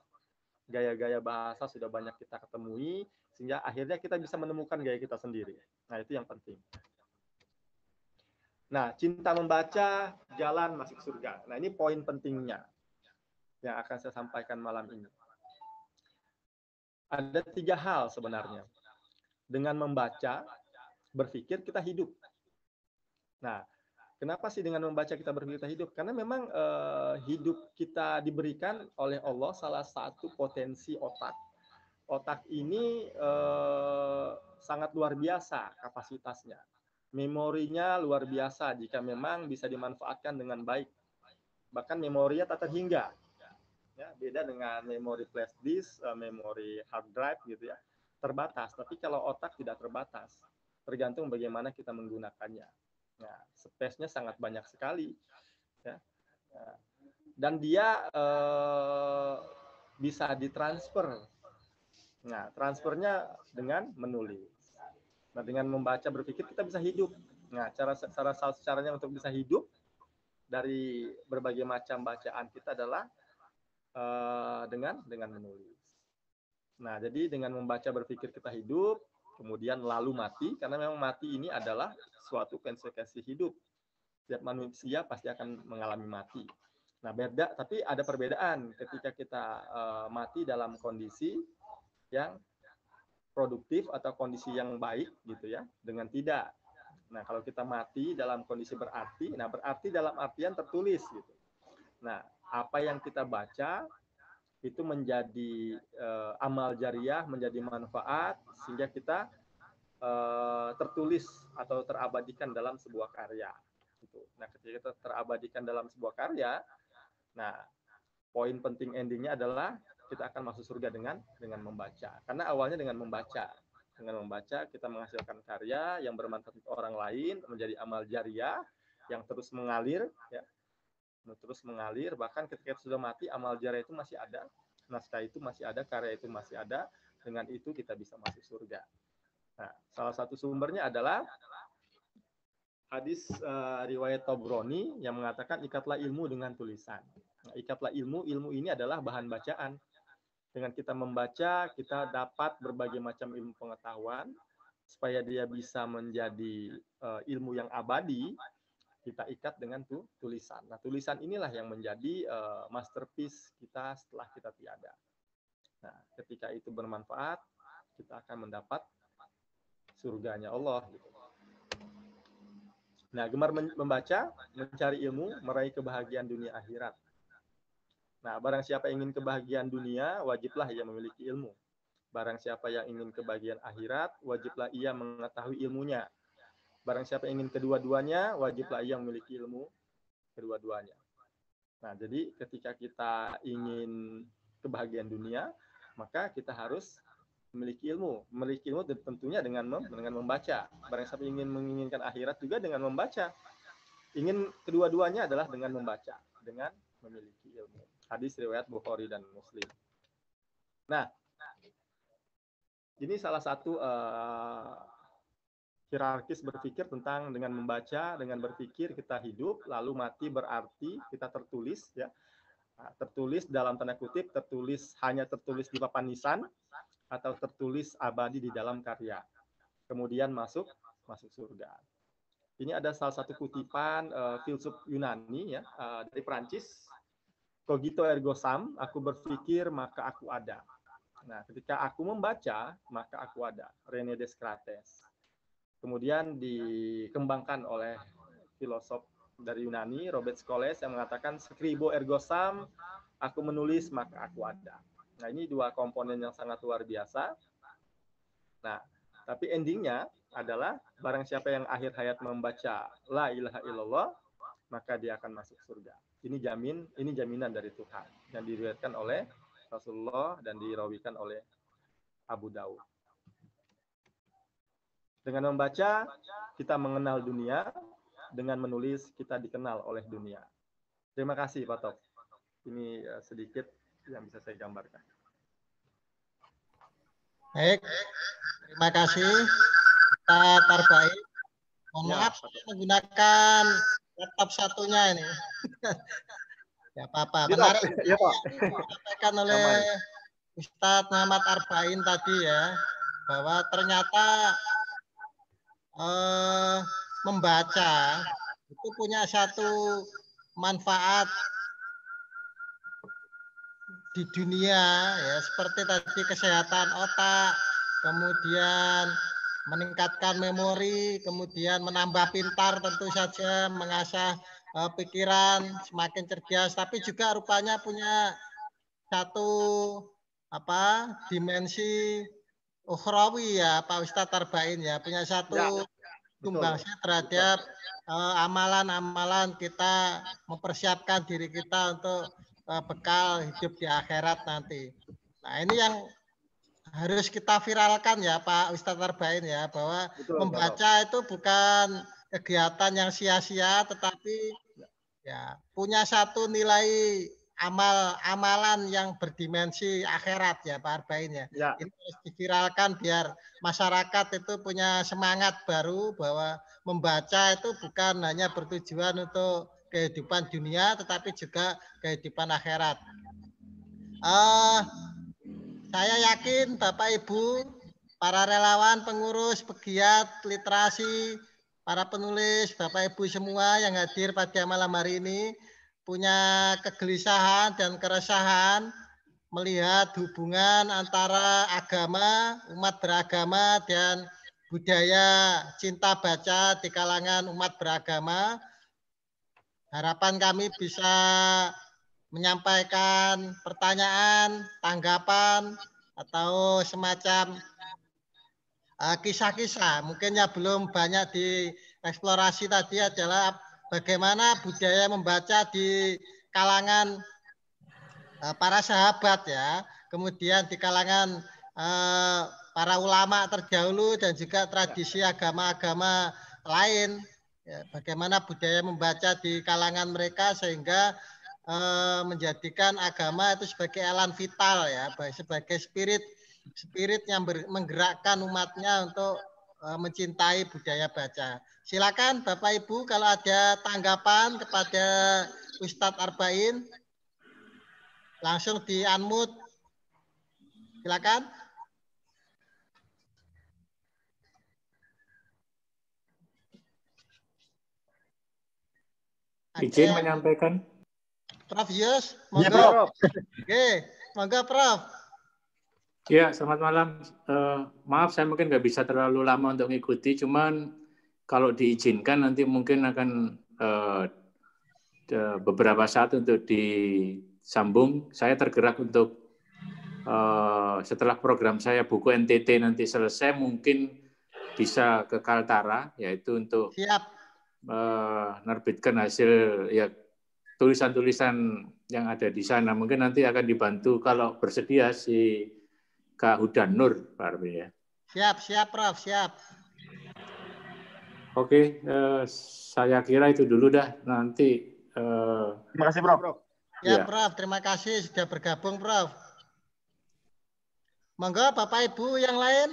[SPEAKER 2] gaya-gaya bahasa sudah banyak kita ketemui, sehingga akhirnya kita bisa menemukan gaya kita sendiri. Nah, itu yang penting. Nah, cinta membaca, jalan masuk surga. Nah, ini poin pentingnya yang akan saya sampaikan malam ini. Ada 3 hal sebenarnya. Dengan membaca, berpikir kita hidup. Nah, kenapa sih dengan membaca kita berpikir kita hidup? Karena memang hidup kita diberikan oleh Allah salah satu potensi otak. Otak ini sangat luar biasa kapasitasnya. Memorinya luar biasa jika memang bisa dimanfaatkan dengan baik. Bahkan memorinya tak terhingga. Ya, beda dengan memori flash disk, memori hard drive gitu ya. Terbatas, tapi kalau otak tidak terbatas. Tergantung bagaimana kita menggunakannya. Nah, space-nya sangat banyak sekali. Ya. Dan dia bisa ditransfer. Nah, transfernya dengan menulis. Nah, dengan membaca berpikir kita bisa hidup. Nah, caranya untuk bisa hidup dari berbagai macam bacaan kita adalah dengan menulis. Nah, jadi dengan membaca berpikir kita hidup, kemudian lalu mati, karena memang mati ini adalah suatu konsekuensi hidup. Setiap manusia pasti akan mengalami mati. Nah, tapi ada perbedaan ketika kita mati dalam kondisi yang produktif atau kondisi yang baik gitu ya, dengan tidak. Nah, kalau kita mati dalam kondisi berarti, nah berarti dalam artian tertulis gitu. Nah, apa yang kita baca itu menjadi amal jariah, menjadi manfaat sehingga kita tertulis atau terabadikan dalam sebuah karya. Gitu. Nah, ketika kita terabadikan dalam sebuah karya, nah poin penting endingnya adalah kita akan masuk surga dengan membaca. Karena awalnya dengan membaca. Dengan membaca kita menghasilkan karya yang bermanfaat untuk orang lain, menjadi amal jariah yang terus mengalir, ya, terus mengalir. Bahkan ketika sudah mati, amal jariah itu masih ada, naskah itu masih ada, karya itu masih ada. Dengan itu kita bisa masuk surga. Nah, salah satu sumbernya adalah hadis riwayat Tabrani yang mengatakan ikatlah ilmu dengan tulisan. Nah, ikatlah ilmu ini adalah bahan bacaan. Dengan kita membaca, kita dapat berbagai macam ilmu pengetahuan supaya dia bisa menjadi ilmu yang abadi. Kita ikat dengan tulisan. Nah, tulisan inilah yang menjadi masterpiece kita setelah kita tiada. Nah, ketika itu bermanfaat, kita akan mendapat surganya Allah. Gitu. Nah, gemar membaca, mencari ilmu, meraih kebahagiaan dunia akhirat. Nah, barang siapa ingin kebahagiaan dunia, wajiblah ia memiliki ilmu. Barang siapa yang ingin kebahagiaan akhirat, wajiblah ia mengetahui ilmunya. Barang siapa yang ingin kedua-duanya, wajiblah ia memiliki ilmu kedua-duanya. Nah, jadi ketika kita ingin kebahagiaan dunia, maka kita harus memiliki ilmu. Memiliki ilmu tentunya dengan membaca. Barang siapa ingin menginginkan akhirat juga dengan membaca. Ingin kedua-duanya adalah dengan membaca, dengan memiliki ilmu. Hadis riwayat Bukhari dan Muslim. Nah, ini salah satu hierarkis berpikir tentang dengan membaca, dengan berpikir kita hidup, lalu mati berarti kita tertulis, ya. Nah, tertulis dalam tanda kutip, hanya tertulis di papan nisan atau tertulis abadi di dalam karya. Kemudian masuk surga. Ini ada salah satu kutipan filsuf Yunani, ya, dari Prancis. Cogito ergo sum, aku berpikir maka aku ada. Nah, ketika aku membaca, maka aku ada. René Descartes. Kemudian dikembangkan oleh filosof dari Yunani, Robert Scholes, yang mengatakan scribo ergo sum, aku menulis maka aku ada. Nah, ini dua komponen yang sangat luar biasa. Nah, tapi endingnya adalah barang siapa yang akhir hayat membaca la ilaha illallah, maka dia akan masuk surga. Ini jaminan dari Tuhan yang diriwayatkan oleh Rasulullah dan dirawikan oleh Abu Daud. Dengan membaca, kita mengenal dunia. Dengan menulis, kita dikenal oleh dunia. Terima kasih, Pak Top. Ini sedikit yang bisa saya gambarkan.
[SPEAKER 1] Baik, terima kasih. Kita terbaik. Mohon maaf, saya menggunakan laptop satunya ini. Ya apa-apa. Menarik
[SPEAKER 2] ya, Pak.
[SPEAKER 1] Disampaikan oleh Ustadz Muhammad Arba'in tadi ya, bahwa ternyata membaca itu punya satu manfaat di dunia ya, seperti tadi kesehatan otak, kemudian meningkatkan memori, kemudian menambah pintar tentu saja, mengasah pikiran semakin cerdas, tapi juga rupanya punya satu dimensi ukhrawi ya Pak Ustadz Arba'in ya, punya satu sumbangsi terhadap amalan-amalan kita, mempersiapkan diri kita untuk bekal hidup di akhirat nanti. Nah, ini yang harus kita viralkan ya Pak Ustadz Arba'in ya, bahwa membaca itu bukan kegiatan yang sia-sia, tetapi ya punya satu nilai amalan yang berdimensi akhirat ya Pak Arba'in ya. Ini harus diviralkan biar masyarakat itu punya semangat baru bahwa membaca itu bukan hanya bertujuan untuk kehidupan dunia, tetapi juga kehidupan akhirat. Saya yakin Bapak Ibu, para relawan, pengurus, pegiat, literasi, para penulis, Bapak Ibu semua yang hadir pada malam hari ini punya kegelisahan dan keresahan melihat hubungan antara agama, umat beragama, dan budaya cinta baca di kalangan umat beragama. Harapan kami bisa menyampaikan pertanyaan, tanggapan, atau semacam kisah-kisah. Mungkin yang belum banyak dieksplorasi tadi adalah bagaimana budaya membaca di kalangan para sahabat ya, kemudian di kalangan para ulama terdahulu dan juga tradisi agama-agama lain. Ya, bagaimana budaya membaca di kalangan mereka sehingga menjadikan agama itu sebagai elan vital ya, sebagai spirit yang menggerakkan umatnya untuk mencintai budaya baca. Silakan Bapak Ibu kalau ada tanggapan kepada Ustadz Arba'in, langsung di-unmute. Silakan.
[SPEAKER 3] Izin menyampaikan.
[SPEAKER 1] Prof Yus,
[SPEAKER 2] monggo. Ya, Prof.
[SPEAKER 1] Oke, monggo Prof.
[SPEAKER 3] Ya, selamat malam. Maaf saya mungkin nggak bisa terlalu lama untuk mengikuti, cuman kalau diizinkan nanti mungkin akan beberapa saat untuk disambung. Saya tergerak untuk setelah program saya buku NTT nanti selesai mungkin bisa ke Kaltara, yaitu untuk menerbitkan hasil ya tulisan-tulisan yang ada di sana. Mungkin nanti akan dibantu kalau bersedia si Kak Hudan Nur, Pak Armi ya.
[SPEAKER 1] Siap, Prof, siap.
[SPEAKER 3] Oke, saya kira itu dulu dah. Nanti.
[SPEAKER 2] Terima kasih, Prof.
[SPEAKER 1] Ya, Prof, terima kasih sudah bergabung, Prof. Monggo, Bapak Ibu yang lain.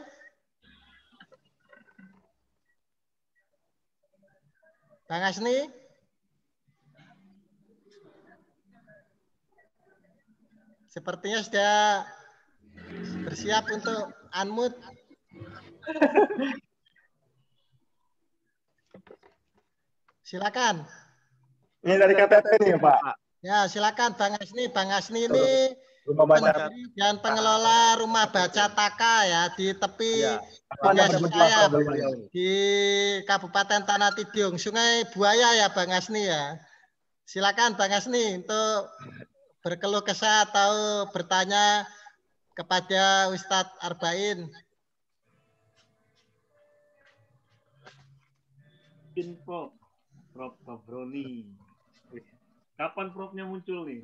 [SPEAKER 1] Bang Asni. Sepertinya sudah bersiap untuk unmute. Silakan.
[SPEAKER 2] Ini dari KTP nih, Pak.
[SPEAKER 1] Ya, silakan Bang Asni. Bang Asni ini pendiri dan pengelola rumah baca Taka ya di tepi saya di Kabupaten Tanah Tidung, Sungai Buaya ya Bang Asni ya. Silakan Bang Asni untuk berkeluh kesah atau bertanya kepada Ustadz Arba'in.
[SPEAKER 4] Prof Roni. Kapan Profnya muncul nih?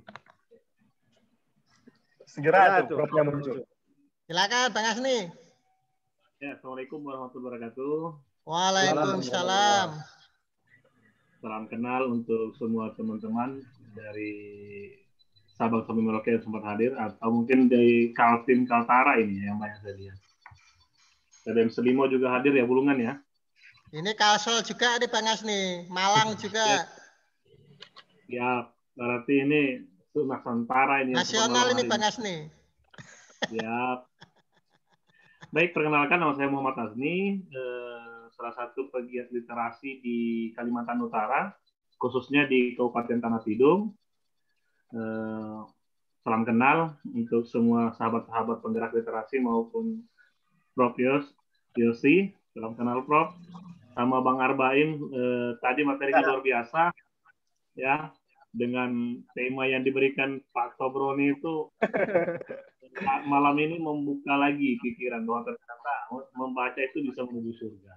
[SPEAKER 2] Segera tuh Profnya muncul.
[SPEAKER 1] Silakan Bang Asni.
[SPEAKER 4] Ya, Assalamualaikum warahmatullahi wabarakatuh.
[SPEAKER 1] Waalaikumsalam.
[SPEAKER 4] Salam kenal untuk semua teman-teman dari Sabang sampai Merauke yang sempat hadir, atau mungkin dari Kaltim Kaltara ini yang banyak saya lihat. TBM Selimo juga hadir ya, Bulungan ya.
[SPEAKER 1] Ini Kalsel juga di Bang Asni, Malang juga.
[SPEAKER 4] Ya, berarti ini Nusantara ini.
[SPEAKER 1] Nasional ini Bang Asni.
[SPEAKER 4] Ya. Baik, perkenalkan nama saya Muhammad Azni, salah satu pegiat literasi di Kalimantan Utara, khususnya di Kabupaten Tanah Tidung. Salam kenal untuk semua sahabat-sahabat penggerak literasi maupun Prof Yosi. Salam kenal Prof. Sama Bang Arba'in, tadi materinya luar biasa, ya, dengan tema yang diberikan Pak Tobroni itu malam ini membuka lagi pikiran bahwa ternyata membaca itu bisa menuju surga.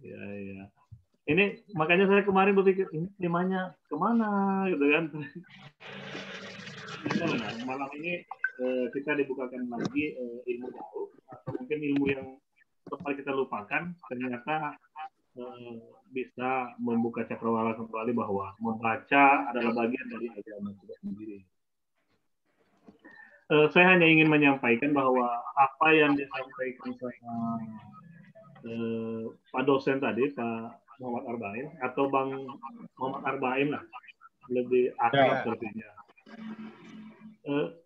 [SPEAKER 4] Ya. Ini makanya saya kemarin berpikir ini temanya kemana gitu kan. Malam ini kita dibukakan lagi ilmu baru atau mungkin ilmu yang sempat kita lupakan, ternyata bisa membuka cakrawala kembali bahwa membaca adalah bagian dari agama itu sendiri. Saya hanya ingin menyampaikan bahwa apa yang disampaikan sama Pak dosen tadi, Pak Muhammad Arbain atau Bang Muhammad Arbain lah, lebih akrab sepertinya.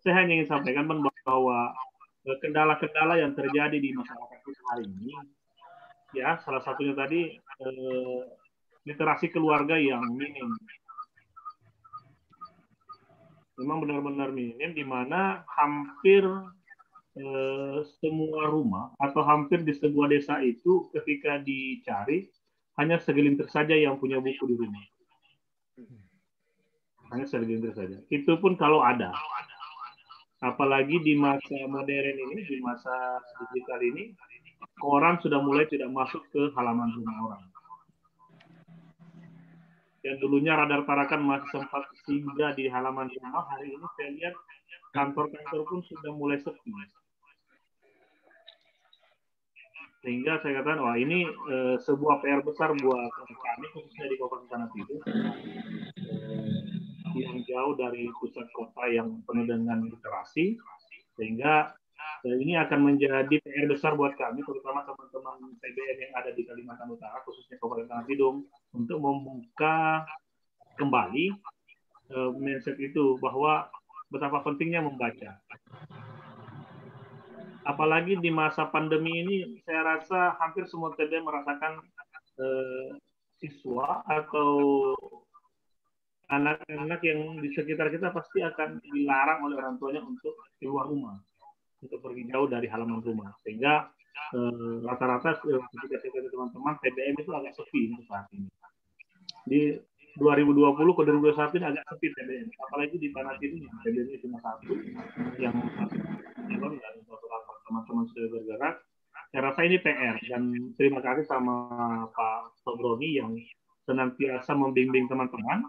[SPEAKER 4] Saya hanya ingin sampaikan bahwa kendala-kendala yang terjadi di masyarakat kita hari ini, ya salah satunya tadi literasi keluarga yang minim. Memang benar-benar minim, di mana hampir semua rumah atau hampir di sebuah desa itu ketika dicari hanya segelintir saja yang punya buku di rumah. Hanya segelintir saja. Itu pun kalau ada. Apalagi di masa modern ini, di masa digital ini, koran sudah mulai tidak masuk ke halaman rumah orang. Yang dulunya radar tarakan masih sempat singgah di halaman rumah, hari ini saya lihat kantor-kantor pun sudah mulai sepi. Sehingga saya katakan, wah ini sebuah PR besar buat kami, khususnya di Kabupaten Tanah Tidung, yang jauh dari pusat kota yang penuh dengan literasi, sehingga ini akan menjadi PR besar buat kami, terutama teman-teman PBN yang ada di Kalimantan Utara, khususnya Kabupaten Tanah Tidung, untuk membuka kembali mindset itu, bahwa betapa pentingnya membaca. Apalagi di masa pandemi ini, saya rasa hampir semua TB merasakan siswa atau anak-anak yang di sekitar kita pasti akan dilarang oleh orang tuanya untuk keluar rumah, untuk pergi jauh dari halaman rumah. Sehingga rata-rata ketika saya kata teman-teman, TBM itu agak sepi untuk saat ini. Di 2020 ke 2021 ini agak sepi TBM, apalagi di Tanah Tidung yang TBM ini cuma satu, yang dan teman-teman sudah bergerak. Saya rasa ini PR, dan terima kasih sama Pak Sobroni yang senantiasa membimbing teman-teman.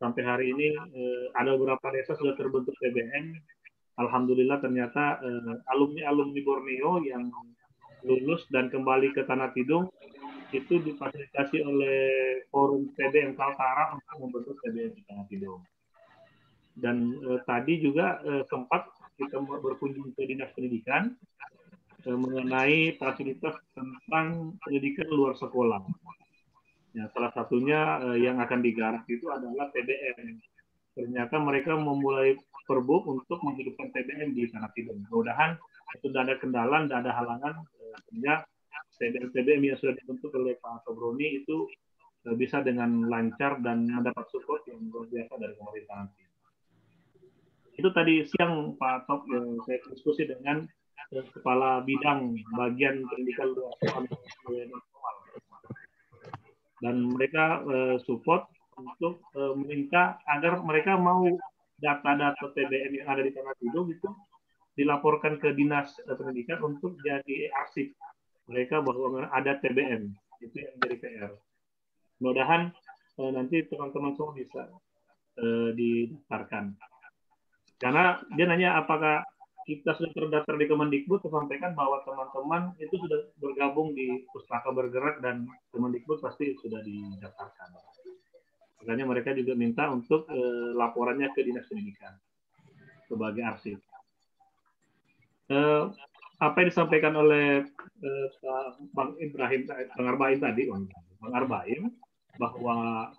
[SPEAKER 4] Sampai hari ini ada beberapa desa sudah terbentuk TBM. Alhamdulillah ternyata alumni-alumni Borneo yang lulus dan kembali ke Tanah Tidung itu difasilitasi oleh Forum TBM Kaltara untuk membentuk TBM di Tanah Tidung. Dan tadi juga sempat kita berkunjung ke Dinas Pendidikan mengenai fasilitas tentang pendidikan luar sekolah. Ya, salah satunya yang akan digarap itu adalah TBM. Ternyata mereka memulai perbuk untuk menghidupkan TBM di Tanah Tidung. Mudah-mudahan tidak ada kendala, tidak ada halangan, sehingga TBM yang sudah dibentuk oleh Pak Sobroni itu bisa dengan lancar dan mendapat support yang luar biasa dari pemerintah nanti. Itu tadi siang Pak Top, saya diskusi dengan Kepala Bidang Bagian Pendidikan Luar Sekolah, dan mereka support untuk meminta agar mereka mau data-data TBM yang ada di Tanah Tidung itu dilaporkan ke Dinas Pendidikan untuk jadi arsip mereka bahwa ada TBM. Itu yang jadi PR. Mudah-mudahan nanti teman-teman semua bisa didaftarkan. Karena dia nanya apakah kita sudah terdaftar di Kemendikbud, saya sampaikan bahwa teman-teman itu sudah bergabung di Pustaka Bergerak dan Kemendikbud pasti sudah didaftarkan. Makanya mereka juga minta untuk laporannya ke Dinas Pendidikan sebagai arsip. Apa yang disampaikan oleh Bang Arbain tadi, Bang Arbain, bahwa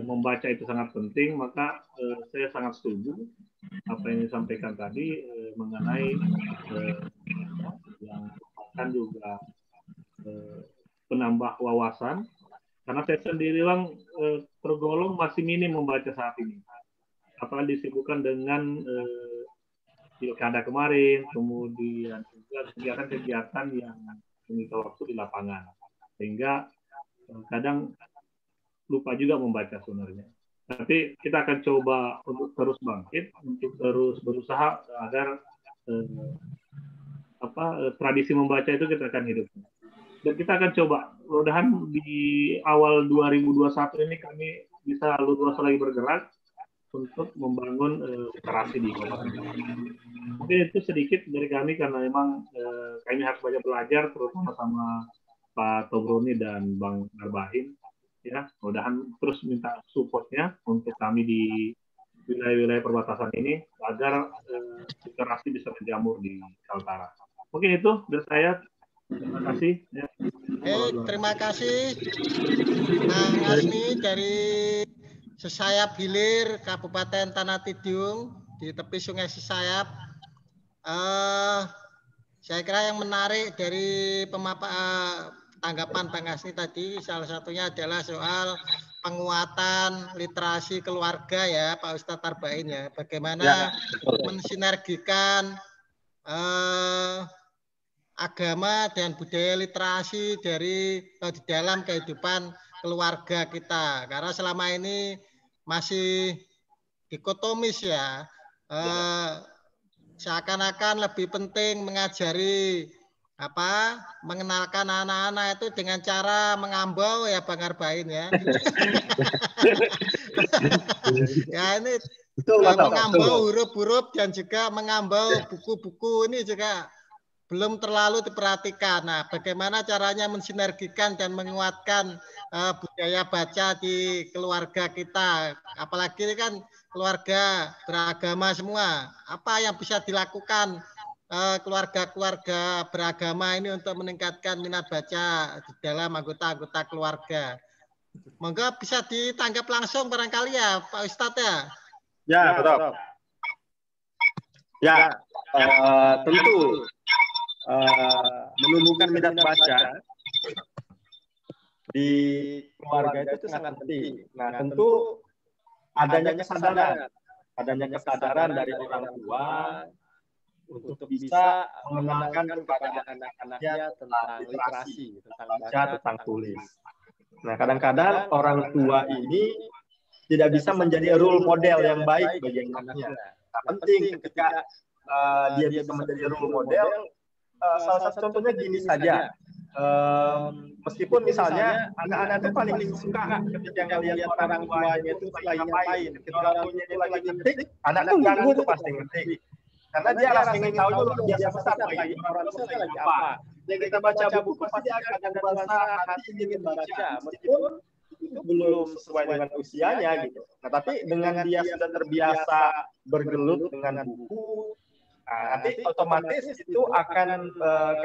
[SPEAKER 4] membaca itu sangat penting, maka saya sangat setuju apa yang disampaikan tadi mengenai yang akan juga penambah wawasan, karena saya sendiri tergolong masih minim membaca saat ini, apalagi disibukkan dengan pilkada kemarin, kemudian juga kegiatan-kegiatan yang menyita waktu di lapangan, sehingga kadang lupa juga membaca sebenarnya. Tapi kita akan coba untuk terus bangkit, untuk terus berusaha agar tradisi membaca itu kita akan hidupkan. Dan kita akan coba, mudah-mudahan di awal 2021 ini kami bisa luas lagi bergerak untuk membangun literasi di Kabupaten. Mungkin itu sedikit dari kami, karena memang kami harus banyak belajar, terutama sama Pak Tobroni dan Bang Arbain. Ya, mudah-mudahan terus minta supportnya untuk kami di wilayah-wilayah perbatasan ini agar literasi bisa menjamur di Kaltara. Mungkin itu dari saya. Terima kasih. Ya.
[SPEAKER 1] Terima kasih Kang Asni dari Sesayap Hilir, Kabupaten Tanah Tidung, di tepi Sungai Sesayap. Saya kira yang menarik dari tanggapan Bang Asni tadi, salah satunya adalah soal penguatan literasi keluarga ya, Pak Ustadz Tarbain ya. Bagaimana mensinergikan agama dan budaya literasi di dalam kehidupan keluarga kita. Karena selama ini masih dikotomis ya. Seakan-akan lebih penting mengajari mengenalkan anak-anak itu dengan cara mengambau ya Bang Arbain ya. Ya ini mengambau huruf-huruf dan juga mengambau buku-buku ini juga belum terlalu diperhatikan. Nah, bagaimana caranya mensinergikan dan menguatkan budaya baca di keluarga kita. Apalagi kan keluarga beragama semua. Apa yang bisa dilakukan keluarga-keluarga beragama ini untuk meningkatkan minat baca di dalam anggota-anggota keluarga? Monggo bisa ditanggap langsung barangkali ya, Pak Ustadz ya.
[SPEAKER 2] Ya, betul. Ya, tentu menumbuhkan minat baca di keluarga itu sangat penting. Nah, tentu adanya kesadaran dari orang tua untuk bisa mengenalkan kepada anak-anaknya tentang literasi, tentang baca, tentang tulis. Nah, kadang-kadang orang tua ini tidak bisa menjadi role model yang baik bagi anaknya. Nah, penting ketika dia bisa menjadi role model. Salah satu contohnya gini saja, meskipun misalnya anak-anak itu paling suka ketika ngelihat orang tuanya itu lagi ngapain, ketika orang tuanya itu lagi ngetik, anak itu ganggu tuh pasti ngetik, karena dia harus ingin tahu itu luar biasa besar lagi orang tuanya lagi apa. Jadi kita baca buku pasti dia akan merasa hati ingin baca, meskipun itu belum sesuai dengan usianya gitu. Nah, tapi dengan dia sudah terbiasa bergelut dengan buku, nanti otomatis itu akan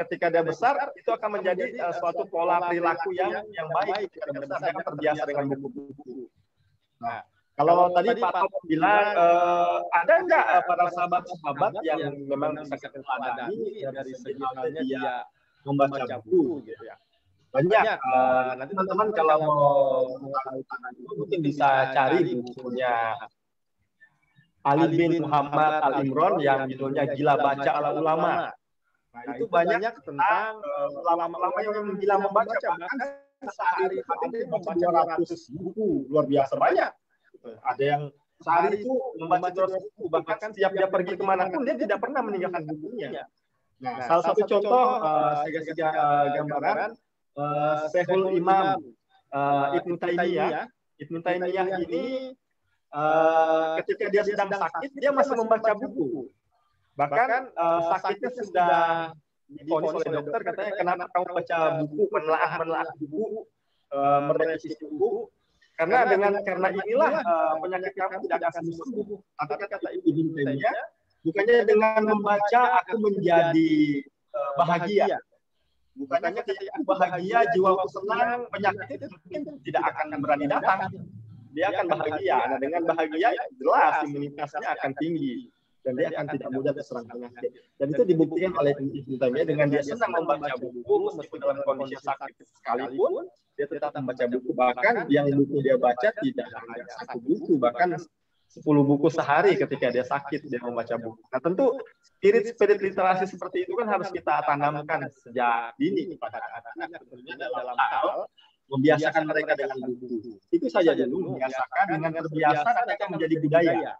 [SPEAKER 2] ketika dia besar itu akan menjadi suatu pola perilaku yang baik ketika dia besar, dia akan terbiasa dengan buku-buku. Nah, kalau tadi Pak Top bilang ada nggak para sahabat-sahabat yang memang bisa kita teladani dari segi halnya dia membaca buku gitu ya? Banyak. Nanti teman-teman kalau mau mungkin bisa cari bukunya Ali bin Muhammad Al-Imron yang judulnya Gila Baca Ala Ulama. Nah, itu banyak tentang ulama-ulama yang gila membaca, bahkan sehari itu ada yang membaca 200 buku, luar biasa banyak. Ada yang sehari itu membaca 200 buku, bahkan setiap dia pergi kemanapun dia tidak pernah meninggalkan bukunya. Nah, salah satu contoh saya kasih gambaran Syekhul Imam Ibnu Taimiyah. Ibnu Taimiyah ini ketika dia sedang sakit, dia masih membaca buku. Bahkan sakitnya sudah divonis oleh dokter, katanya kenapa kamu baca buku, menelaah buku, merevisi buku, karena inilah penyakit kamu tidak akan sembuh. Tapi kata Ibnu Taimiyah, bukannya dengan membaca aku menjadi bahagia. Bukannya ketika aku bahagia, jiwaku senang, penyakit itu mungkin tidak akan berani datang. Dia akan bahagia. Nah, dengan bahagia jelas imunitasnya akan tinggi dan dia akan tidak mudah terserang penyakit. Dan itu dibuktikan oleh Ibnu Taimiyah dengan dia senang membaca buku meskipun dalam kondisi sakit sekalipun dia tetap membaca buku. Bahkan yang buku dia baca tidak hanya 1 buku, bahkan 10 buku sehari ketika dia sakit dia membaca buku. Nah, tentu spirit literasi seperti itu kan harus kita tanamkan sejak dini kepada anak-anak, tentunya dalam hal membiasakan mereka dengan buku. Itu saja dulu, membiasakan dengan terbiasa nanti akan menjadi budaya.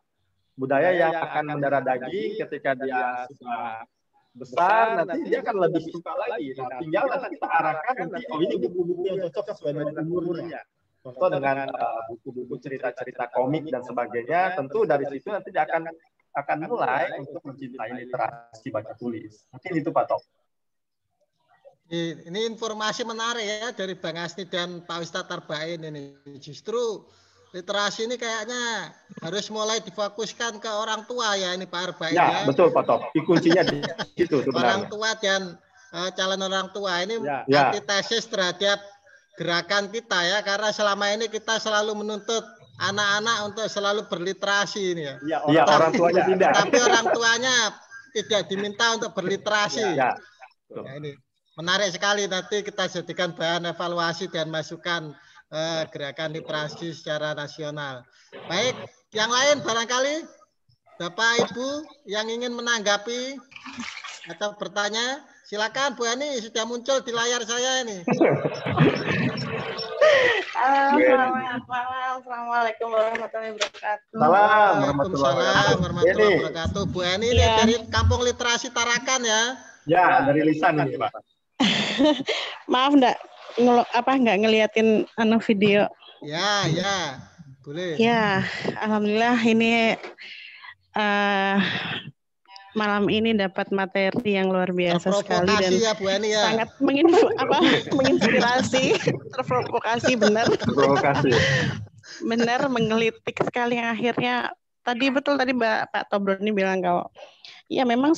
[SPEAKER 2] Budaya yang akan mendarah daging ketika dia sudah besar, nanti dia akan lebih suka lagi. Nah, tinggal nanti kita arahkan nanti, oh ini buku-buku yang cocok sesuai dengan umurnya. Contoh dengan buku-buku cerita-cerita komik dan sebagainya, tentu dari situ nanti dia akan mulai untuk mencintai literasi baca tulis. Mungkin itu Pak Top.
[SPEAKER 1] Ini informasi menarik ya dari Bang Asni dan Pak Ustadz Tarbain ini. Justru literasi ini kayaknya harus mulai difokuskan ke orang tua ya ini Pak Arbain ya.
[SPEAKER 2] Ya, betul Pak Top. Kuncinya di situ sebenarnya.
[SPEAKER 1] Orang tua dan calon orang tua ini
[SPEAKER 2] Ya.
[SPEAKER 1] antitesis terhadap gerakan kita ya, karena selama ini kita selalu menuntut anak-anak untuk selalu berliterasi ini ya.
[SPEAKER 2] Iya, orang tuanya tidak.
[SPEAKER 1] Tapi orang tuanya tidak diminta untuk berliterasi.
[SPEAKER 2] Ya.
[SPEAKER 1] Nah, ini menarik sekali, nanti kita jadikan bahan evaluasi dan masukan gerakan literasi secara nasional. Baik, yang lain barangkali Bapak Ibu yang ingin menanggapi atau bertanya, silakan Bu Ani, sudah muncul di layar saya ini.
[SPEAKER 5] Selamat malam, assalamualaikum warahmatullahi wabarakatuh.
[SPEAKER 1] Waalaikumsalam warahmatullahi wabarakatuh. Bu Ani ini dari Kampung Literasi Tarakan ya?
[SPEAKER 2] Ya, dari lisan ini Pak.
[SPEAKER 5] Maaf nggak ngeliatin video.
[SPEAKER 1] Ya, boleh.
[SPEAKER 5] Ya, alhamdulillah ini malam ini dapat materi yang luar biasa sekali dan
[SPEAKER 1] ya, Bu Ani, ya.
[SPEAKER 5] Sangat menginspirasi, terprovokasi benar. Benar menggelitik sekali yang akhirnya tadi Pak Tobroni bilang kalau ya memang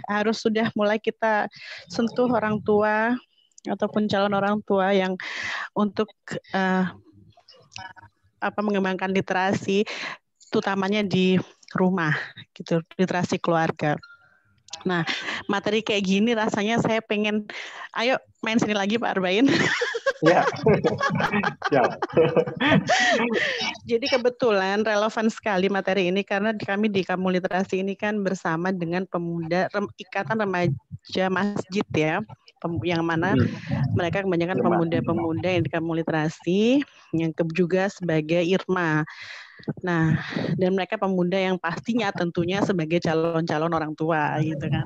[SPEAKER 5] harus sudah mulai kita sentuh orang tua ataupun calon orang tua yang untuk mengembangkan literasi, utamanya di rumah gitu, literasi keluarga. Nah, materi kayak gini rasanya saya pengen, ayo main sini lagi Pak Arbain.
[SPEAKER 2] Ya.
[SPEAKER 5] Jadi kebetulan relevan sekali materi ini karena kami di Kampung Literasi ini kan bersama dengan pemuda Ikatan Remaja Masjid ya, yang mana mereka kebanyakan pemuda-pemuda yang di Kampung Literasi yang juga sebagai IRMA. Nah, dan mereka pemuda yang pastinya tentunya sebagai calon-calon orang tua gitu kan.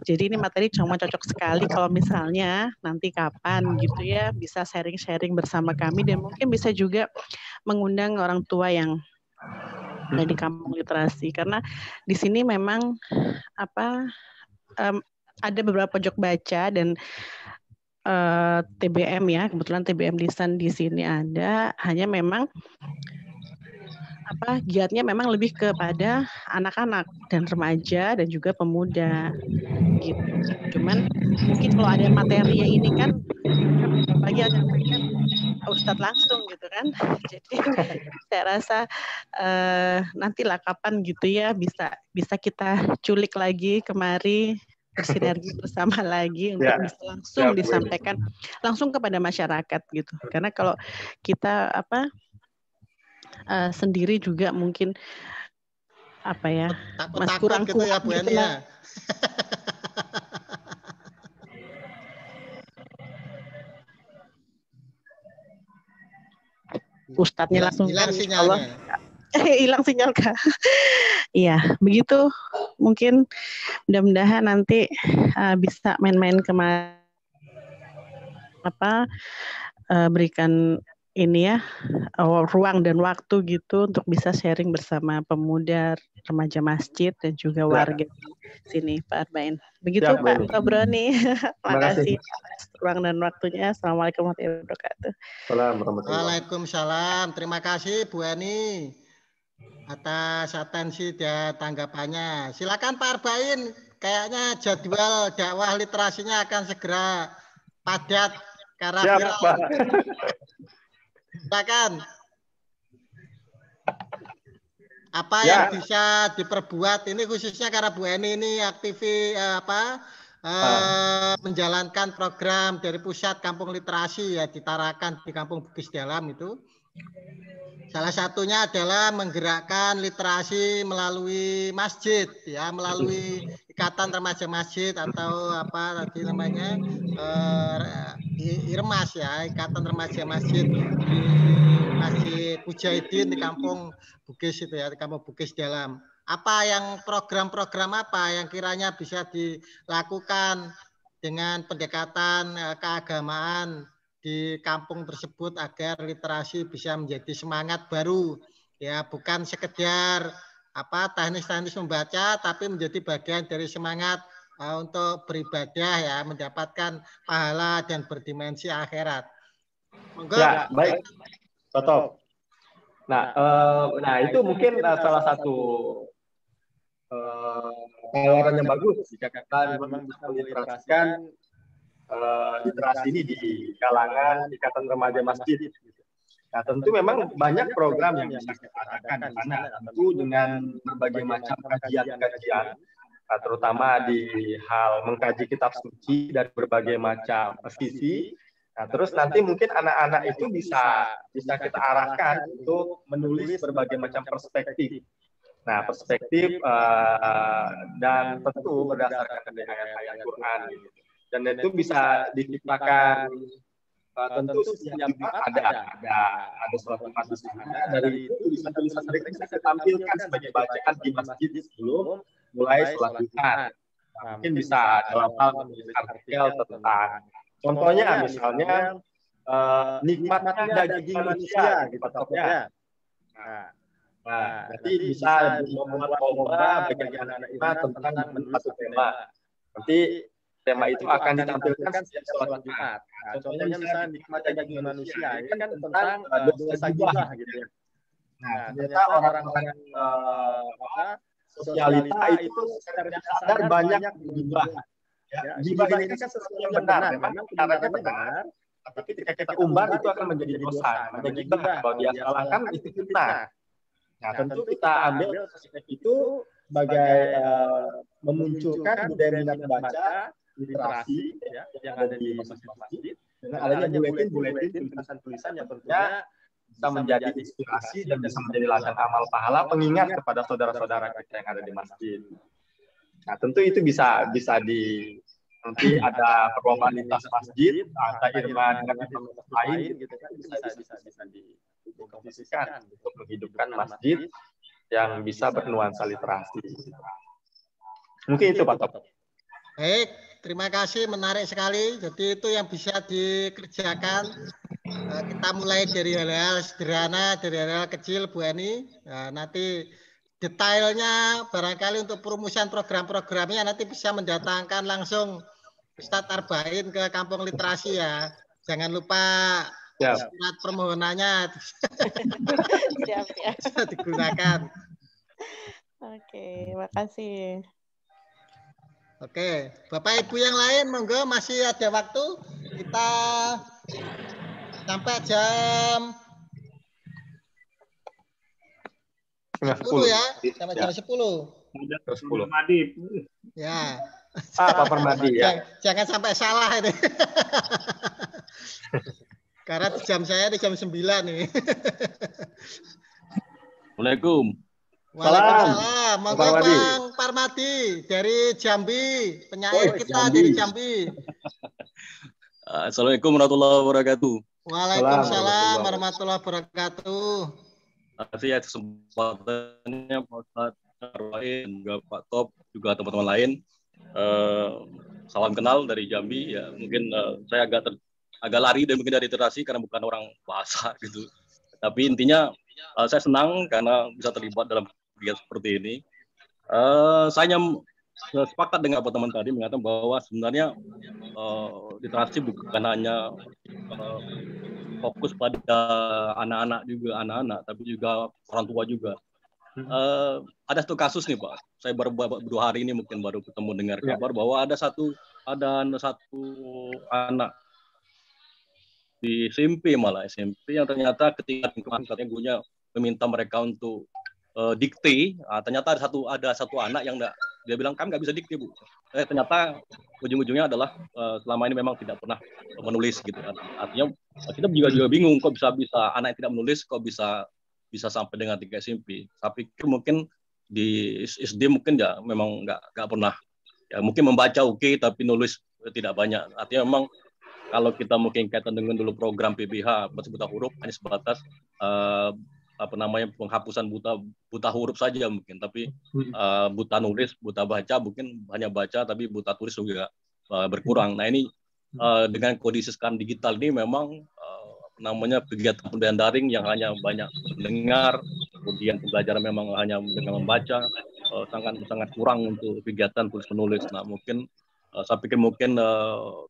[SPEAKER 5] Jadi ini materi cuma cocok sekali kalau misalnya nanti kapan gitu ya bisa sharing-sharing bersama kami dan mungkin bisa juga mengundang orang tua yang ada di Kampung Literasi karena di sini memang ada beberapa pojok baca dan TBM ya, kebetulan TBM lisan di sini ada, hanya memang giatnya memang lebih kepada anak-anak dan remaja dan juga pemuda gitu. Cuman mungkin kalau ada materinya ini kan bagi yang Ustadz langsung gitu kan. Jadi saya rasa nantilah kapan gitu ya bisa kita culik lagi kemari bersinergi bersama lagi untuk bisa langsung disampaikan langsung kepada masyarakat gitu. Karena kalau kita sendiri juga mungkin
[SPEAKER 1] masih kurang gitu ya Bu Ani ya.
[SPEAKER 5] Ustadznya langsung
[SPEAKER 1] hilang sinyalnya.
[SPEAKER 5] Hilang sinyal Kak. Iya, begitu mungkin mudah-mudahan nanti bisa main-main kemana berikan ini ya ruang dan waktu gitu untuk bisa sharing bersama pemuda remaja masjid dan juga warga di sini Pak Arbain. Begitu Pak Tobroni. Terima kasih ruang dan waktunya. Assalamualaikum warahmatullahi wabarakatuh.
[SPEAKER 1] Waalaikumsalam. Terima kasih Bu Ani atas atensi dan tanggapannya. Silakan Pak Arbain. Kayaknya jadwal dakwah literasinya akan segera padat karena viral. Silakan. Apa yang bisa diperbuat ini khususnya karena Bu Eni ini menjalankan program dari pusat Kampung Literasi ya di Tarakan di Kampung Bugis Dalam itu. Salah satunya adalah menggerakkan literasi melalui masjid ya, melalui Ikatan Remaja Masjid atau IRMAS ya, Ikatan Remaja Masjid di Masjid Mujahidin di Kampung Bugis itu ya, di Kampung Bugis Dalam. Apa yang program-program apa yang kiranya bisa dilakukan dengan pendekatan keagamaan di kampung tersebut agar literasi bisa menjadi semangat baru ya, bukan sekedar teknis-teknis membaca tapi menjadi bagian dari semangat untuk beribadah ya, mendapatkan pahala dan berdimensi akhirat. Monggo.
[SPEAKER 2] Ya, baik. Top. Nah, itu mungkin salah satu tawaran yang bagus jika kita memang bisa meliterasikan literasi ini di kalangan Ikatan Remaja Masjid. Nah, tentu memang banyak program yang bisa kita adakan di sana, tentu dengan berbagai macam kajian-kajian, terutama di hal mengkaji kitab suci dari berbagai macam sisi. Nah, terus nanti mungkin anak-anak itu bisa kita arahkan untuk menulis berbagai macam perspektif. Nah, perspektif dan tentu berdasarkan dari ayat-ayat Quran. Dan itu bisa diciptakan tentu setiap Jumat ada sholat Jumat di sana. Dari itu tulisan-tulisan mereka bisa ditampilkan sebagai bacaan di masjid sebelum mulai sholat Jumat. Nah, mungkin bisa dalam hal menulis artikel tentang, contohnya misalnya nikmatnya daging manusia gitu topnya. Nah, jadi bisa membuat lomba bagi anak-anak iman tentang satu tema. Nanti tema itu akan ditampilkan setiap sholat Jumat. Nah, contohnya misalnya nikmatnya daging manusia, ini kan tentang dosa gibah gitu ya. Nah, ternyata orang-orang sosialita itu secara sadar banyak gibah. Ya, gibah ini kan sesuatu yang benar, memang caranya benar, tapi ketika kita umbar itu akan menjadi dosa. Namanya gibah, kalau dia salahkan itu fitnah. Nah, tentu kita ambil perspektif itu sebagai memunculkan budaya minat baca, literasi ya, yang ada di masjid-masjid, dengan adanya buletin, tulisan-tulisan yang tentunya bisa menjadi inspirasi dan bisa menjadi ladang amal pahala pengingat kepada saudara-saudara kita yang ada di masjid. Nah, tentu itu bisa di nanti ada perlombaan lintas masjid, ada irma dengan aktivitas lain gitu kan, bisa dikompetisikan untuk menghidupkan masjid yang bisa bernuansa literasi. Mungkin itu Pak Top.
[SPEAKER 1] Baik, terima kasih, menarik sekali. Jadi itu yang bisa dikerjakan. Kita mulai dari hal-hal sederhana, dari hal-hal kecil, Bu Eni. Nah, nanti detailnya barangkali untuk perumusan program-programnya nanti bisa mendatangkan langsung Ustadz Arbain ke Kampung Literasi ya. Jangan lupa surat permohonannya
[SPEAKER 5] Siap.
[SPEAKER 1] bisa digunakan.
[SPEAKER 5] Oke, makasih.
[SPEAKER 1] Oke, Bapak Ibu yang lain, monggo masih ada waktu. Kita sampai jam 10 ya, sampai jam 10. Ya.
[SPEAKER 2] Pak Permadi ya.
[SPEAKER 1] Jangan sampai salah ini. Karena jam saya di jam 9 nih.
[SPEAKER 6] Assalamualaikum.
[SPEAKER 1] Waalaikumsalam. Monggo Bang Parmadi dari Jambi, penyair kita dari Jambi.
[SPEAKER 6] Assalamualaikum warahmatullahi wabarakatuh.
[SPEAKER 1] Waalaikumsalam warahmatullahi wabarakatuh.
[SPEAKER 6] Terima kasih ya kesempatannya Pak Ustadz Arbain, juga Pak Top, juga teman-teman lain. Salam kenal dari Jambi. Ya mungkin saya agak lari dan mungkin dari literasi karena bukan orang bahasa gitu. Tapi intinya saya senang karena bisa terlibat dalam kegiatan seperti ini. Saya sepakat dengan teman tadi mengatakan bahwa sebenarnya literasi bukan hanya fokus pada anak-anak juga, tapi juga orang tua juga. Ada satu kasus nih Pak, saya baru 2 hari ini mungkin baru ketemu dengar kabar bahwa ada satu anak di SMP yang ternyata ketika katanya gurunya meminta mereka untuk dikte, ternyata ada satu anak yang dia bilang kami nggak bisa dikte Bu. Ternyata ujung-ujungnya adalah selama ini memang tidak pernah menulis gitu kan. Artinya kita juga bingung kok bisa anak yang tidak menulis kok bisa sampai dengan 3 SMP. Tapi mungkin di SD mungkin ya memang nggak pernah. Ya mungkin membaca oke, tapi nulis tidak banyak. Artinya memang kalau kita mungkin kaitan dengan dulu program PBH buta huruf hanya sebatas penghapusan buta huruf saja mungkin, tapi buta nulis, buta baca mungkin hanya baca tapi buta tulis juga berkurang. Nah ini dengan kondisi sekarang digital ini memang kegiatan pembelajaran daring yang hanya banyak mendengar, kemudian pembelajaran memang hanya dengan membaca, sangat kurang untuk kegiatan tulis menulis. Nah mungkin saya pikir mungkin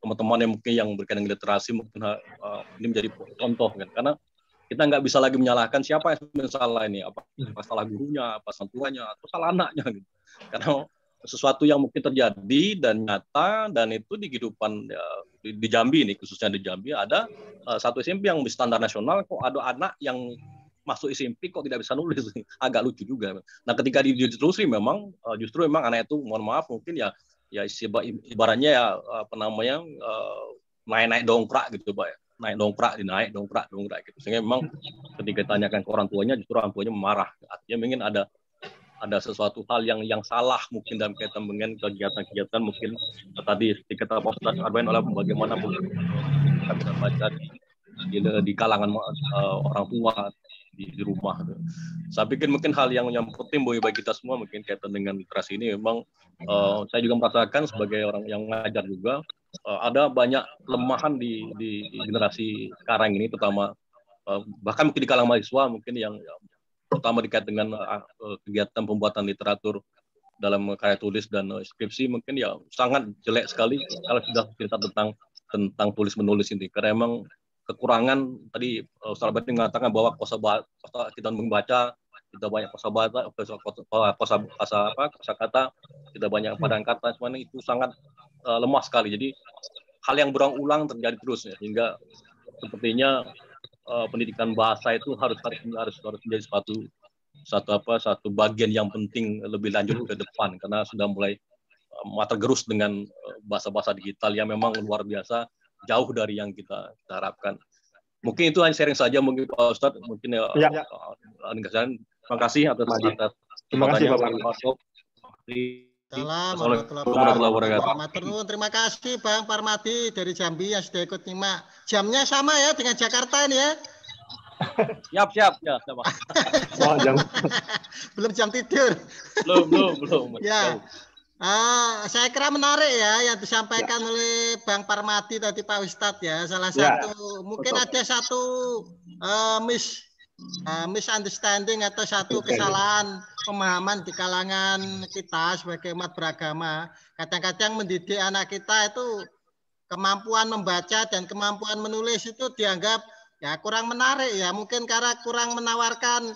[SPEAKER 6] teman-teman yang mungkin yang berkaitan dengan literasi mungkin ini menjadi contoh kan, karena kita nggak bisa lagi menyalahkan siapa yang salah ini, apa salah gurunya, apa salah tuanya, atau salah anaknya gitu. Karena sesuatu yang mungkin terjadi dan nyata, dan itu di kehidupan di Jambi ini, khususnya di Jambi, ada satu SMP yang standar nasional, kok ada anak yang masuk SMP kok tidak bisa nulis, agak lucu juga. Nah ketika ditelusuri memang justru memang anak itu, mohon maaf mungkin ya ibaratnya ya apa namanya naik dongkrak gitu Pak, naik dongkrak gitu, sehingga memang ketika ditanyakan ke orang tuanya, justru orang tuanya memarah, artinya mungkin ada sesuatu hal yang salah mungkin dalam kaitan dengan kegiatan-kegiatan mungkin tadi dikata Pak Ustadz Arbain oleh bagaimana kita bisa baca di kalangan orang tua di rumah. Saya pikir mungkin hal yang penting bagi kita semua mungkin kaitan dengan literasi ini memang saya juga merasakan sebagai orang yang mengajar juga ada banyak kelemahan di generasi sekarang ini, terutama bahkan mungkin di kalangan mahasiswa mungkin yang terutama dikait dengan kegiatan pembuatan literatur dalam karya tulis dan skripsi mungkin ya sangat jelek sekali kalau sudah cerita tentang tulis menulis ini, karena emang kekurangan tadi Ustaz Albert mengatakan bahwa kita membaca, kita banyak kosakata, kita banyak padan kata, semuanya itu sangat lemah sekali. Jadi hal yang berulang-ulang terjadi terus ya, hingga sepertinya pendidikan bahasa itu harus menjadi satu bagian yang penting lebih lanjut ke depan, karena sudah mulai tergerus dengan bahasa-bahasa digital yang memang luar biasa jauh dari yang kita harapkan. Mungkin itu hanya sharing saja mungkin Pak Ustadz, mungkin terima kasih atas
[SPEAKER 7] terima kasih Bapak.
[SPEAKER 1] Assalamualaikum warahmatullahi wabarakatuh. Terima kasih Bang Parmadi dari Jambi yang sudah ikut nyimak. Jamnya sama ya dengan Jakarta ini ya.
[SPEAKER 6] Siap.
[SPEAKER 7] Oh,
[SPEAKER 1] belum jam tidur.
[SPEAKER 6] Belum.
[SPEAKER 1] Ya. Saya kira menarik ya yang disampaikan oleh Bang Parmadi tadi Pak Ustadz ya. Salah satu mungkin ada satu misunderstanding atau satu kesalahan pemahaman di kalangan kita sebagai umat beragama. Kadang-kadang mendidik anak kita itu kemampuan membaca dan kemampuan menulis itu dianggap ya kurang menarik ya, mungkin karena kurang menawarkan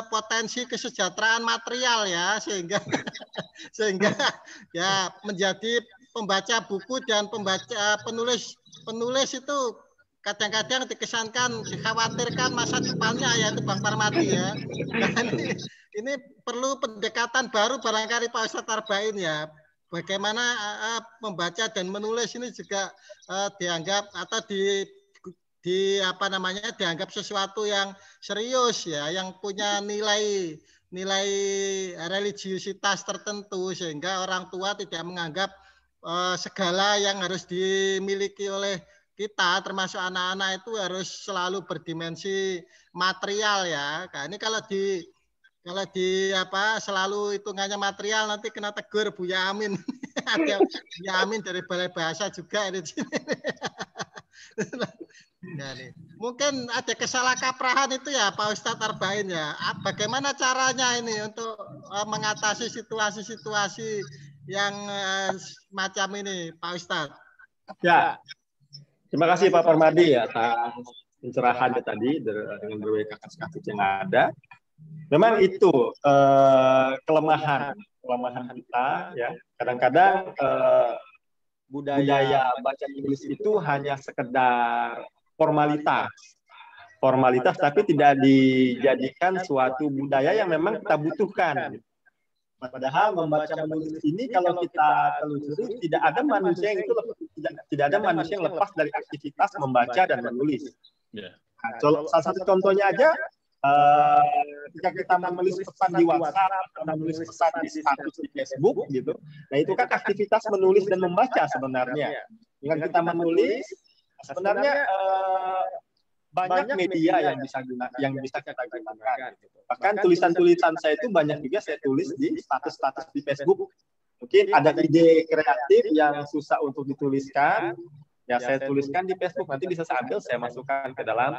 [SPEAKER 1] potensi kesejahteraan material ya, sehingga ya menjadi pembaca buku dan penulis itu kadang-kadang dikesankan, dikhawatirkan masa depannya ya, itu Bang Parmadi ya. Dan ini perlu pendekatan baru barangkali Pak Ustadz Arbain ya. Bagaimana membaca dan menulis ini juga dianggap atau dianggap sesuatu yang serius ya, yang punya nilai religiusitas tertentu, sehingga orang tua tidak menganggap segala yang harus dimiliki oleh kita termasuk anak-anak itu harus selalu berdimensi material ya. Nah, ini kalau selalu hitungannya material nanti kena tegur Buya Amin. Ada Buya Amin dari Balai Bahasa juga ini. Ya, nih. Mungkin ada kesalahkaprahan itu ya Pak Ustadz Arbain ya. Bagaimana caranya ini untuk mengatasi situasi-situasi yang macam ini Pak Ustadz?
[SPEAKER 7] Ya. Terima kasih Pak Parmadi ya atas pencerahannya tadi dengan berbagai kasus-kasus yang ada. Memang itu kelemahan kita ya. Kadang-kadang budaya baca tulis itu hanya sekedar formalitas, tapi tidak dijadikan suatu budaya yang memang kita butuhkan. Padahal membaca menulis ini kalau kita telusuri tidak ada manusia yang lepas dari aktivitas membaca dan menulis. Salah satu contohnya aja ketika kita menulis pesan di WhatsApp atau menulis pesan di status di Facebook gitu. Nah, itu kan aktivitas menulis dan membaca sebenarnya. Dengan kita menulis sebenarnya banyak media yang bisa kita gunakan. Bahkan tulisan-tulisan saya itu banyak juga saya tulis di status-status di Facebook. Mungkin ada ide kreatif yang susah untuk dituliskan, ya saya tuliskan di Facebook, nanti bisa saya ambil, saya masukkan ke dalam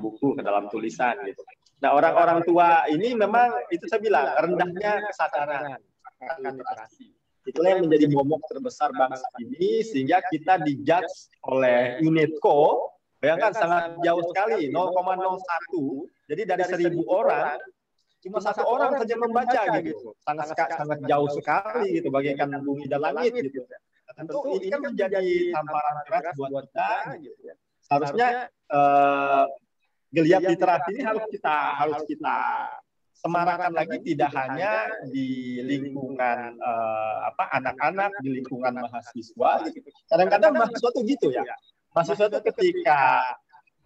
[SPEAKER 7] buku, ke dalam tulisan gitu. Nah, orang-orang tua ini memang itu saya bilang rendahnya kesadaran akan literasi. Itulah yang menjadi momok terbesar bangsa ini, sehingga kita dijudge oleh UNESCO. Bayangkan sangat jauh sekali, 0,01. Jadi dari 1.000 orang cuma satu orang saja membaca gitu, sangat jauh sekali gitu, bagaikan bumi dan langit gitu. Tentu ini kan menjadi tamparan keras buat kita gitu ya. Seharusnya geliat literasi ini harus kita semarakan lagi, tidak hanya di lingkungan anak-anak, di lingkungan mahasiswa gitu. Kadang-kadang mahasiswa tuh gitu ya. Mahasiswa tuh ketika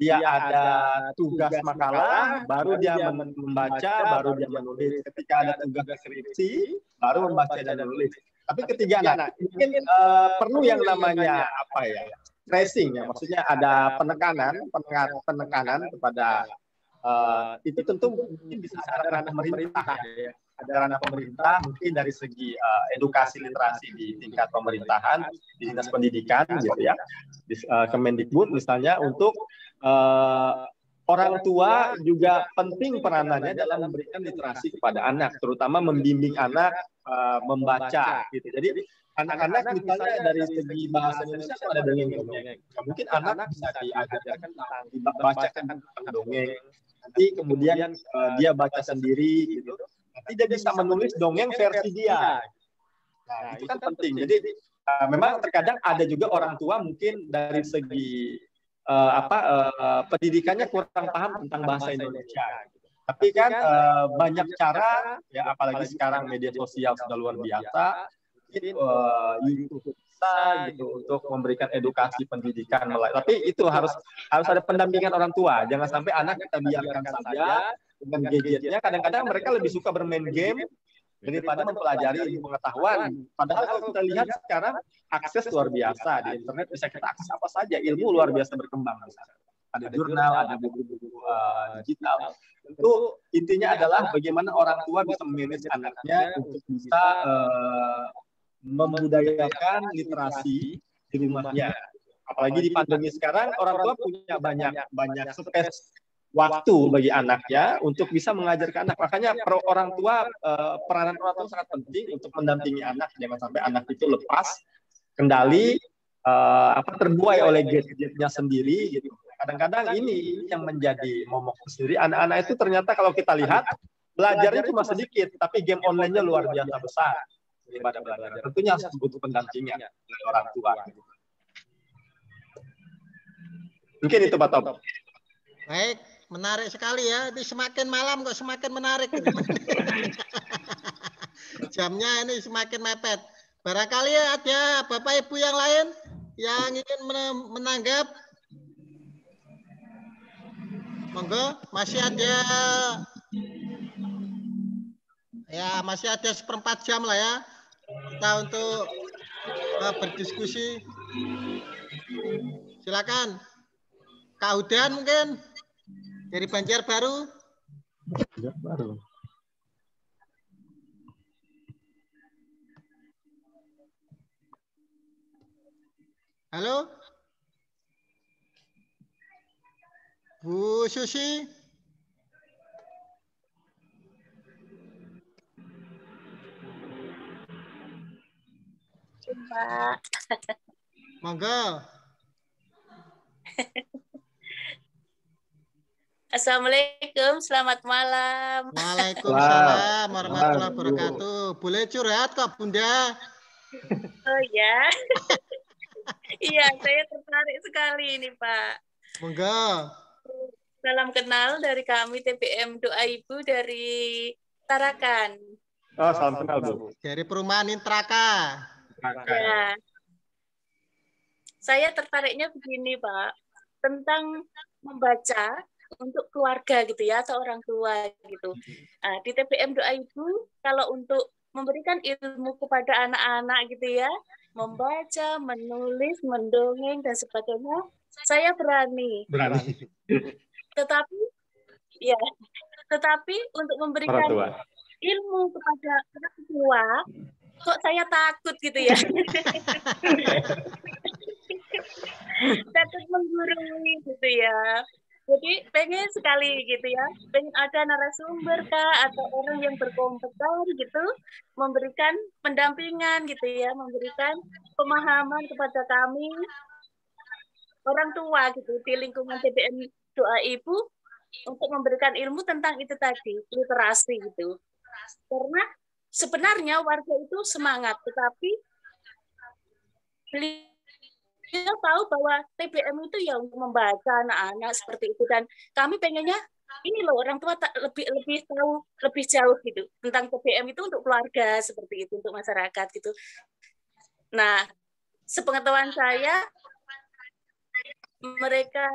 [SPEAKER 7] dia ada tugas makalah, baru dia membaca, baru dia menulis. Ketika ada tugas skripsi, baru membaca dan menulis. Tapi ketiga, mungkin perlu yang namanya tracing ya, maksudnya ada penekanan kepada itu tentu mungkin bisa ada ranah pemerintah ya. Ada ranah pemerintah mungkin dari segi edukasi literasi di tingkat pemerintahan, di dinas pendidikan gitu ya, di Kemendikbud misalnya, untuk orang tua juga penting peranannya dalam memberikan literasi kepada anak, terutama membimbing anak membaca gitu. Jadi anak-anak misalnya dari segi bahasa Indonesia ada dongeng-dongeng, mungkin anak bisa diajarkan tentang dibacakan tentang dongeng, nanti kemudian dia baca sendiri gitu, nanti dia bisa menulis dongeng versi dia. Nah itu kan penting. Jadi memang terkadang ada juga orang tua mungkin dari segi pendidikannya kurang paham tentang bahasa Indonesia. Tapi kan banyak cara ya, apalagi sekarang media sosial sudah luar biasa. YouTube bisa gitu untuk memberikan edukasi pendidikan. Tapi itu harus ada pendampingan orang tua. Jangan sampai anak kita biarkan saja dengan gadgetnya. Kadang-kadang mereka lebih suka bermain game daripada mempelajari ilmu pengetahuan. Padahal kalau kita lihat sekarang akses luar biasa di internet, bisa kita akses apa saja, ilmu luar biasa berkembang. Ada jurnal, ada buku-buku digital. Tentu intinya adalah bagaimana orang tua bisa memanage anaknya untuk bisa membudayakan literasi di rumahnya. Apalagi di pandemi sekarang, orang tua punya banyak space waktu bagi anaknya untuk bisa mengajarkan anak. Makanya orang tua, peranan orang tua sangat penting untuk mendampingi anak. Jangan sampai anak itu lepas kendali, terbuai oleh gadgetnya sendiri gitu. Kadang-kadang ini yang menjadi momok sendiri. Anak-anak itu ternyata kalau kita lihat belajarnya cuma sedikit, tapi game online-nya luar biasa besar daripada belajar. Tentunya harus butuh pendampingan dari orang tua. Mungkin itu Pak Tom.
[SPEAKER 1] Baik, menarik sekali ya. Ini semakin malam kok semakin menarik. Jamnya ini semakin mepet. Barangkali ada Bapak Ibu yang lain yang ingin menanggap. Monggo, masih ada ya, masih ada 1/4 jam lah ya kita untuk berdiskusi. Silakan. Kak Hudan mungkin dari Banjarbaru.
[SPEAKER 7] Banjarbaru.
[SPEAKER 1] Halo? Bu Susi?
[SPEAKER 8] Mbak.
[SPEAKER 1] Monggo.
[SPEAKER 8] Assalamualaikum, selamat malam.
[SPEAKER 1] Waalaikumsalam warahmatullahi wabarakatuh. Boleh curhat kok Bunda?
[SPEAKER 8] Oh ya. Iya, saya tertarik sekali ini Pak.
[SPEAKER 1] Monggo.
[SPEAKER 8] Salam kenal dari kami TPM Doa Ibu dari Tarakan.
[SPEAKER 7] Oh, salam kenal Bu.
[SPEAKER 1] Dari perumahan Intraka.
[SPEAKER 8] Ya. Saya tertariknya begini Pak, tentang membaca untuk keluarga gitu ya, atau orang tua gitu. Di TPM Doa Ibu, kalau untuk memberikan ilmu kepada anak-anak gitu ya, membaca, menulis, mendongeng dan sebagainya, saya berani. Tetapi untuk memberikan ilmu kepada orang tua, kok saya takut gitu ya. Takut menggurui gitu ya. Jadi pengen sekali gitu ya, pengen ada narasumber kah atau orang yang berkompeten gitu, memberikan pendampingan gitu ya, memberikan pemahaman kepada kami orang tua gitu di lingkungan TPM Doa Ibu, untuk memberikan ilmu tentang itu tadi, literasi gitu. Karena sebenarnya warga itu semangat, tetapi beliau tahu bahwa TBM itu ya untuk membaca anak-anak seperti itu, dan kami pengennya ini loh orang tua lebih tahu lebih jauh gitu tentang TBM itu untuk keluarga seperti itu, untuk masyarakat gitu. Nah, sepengetahuan saya mereka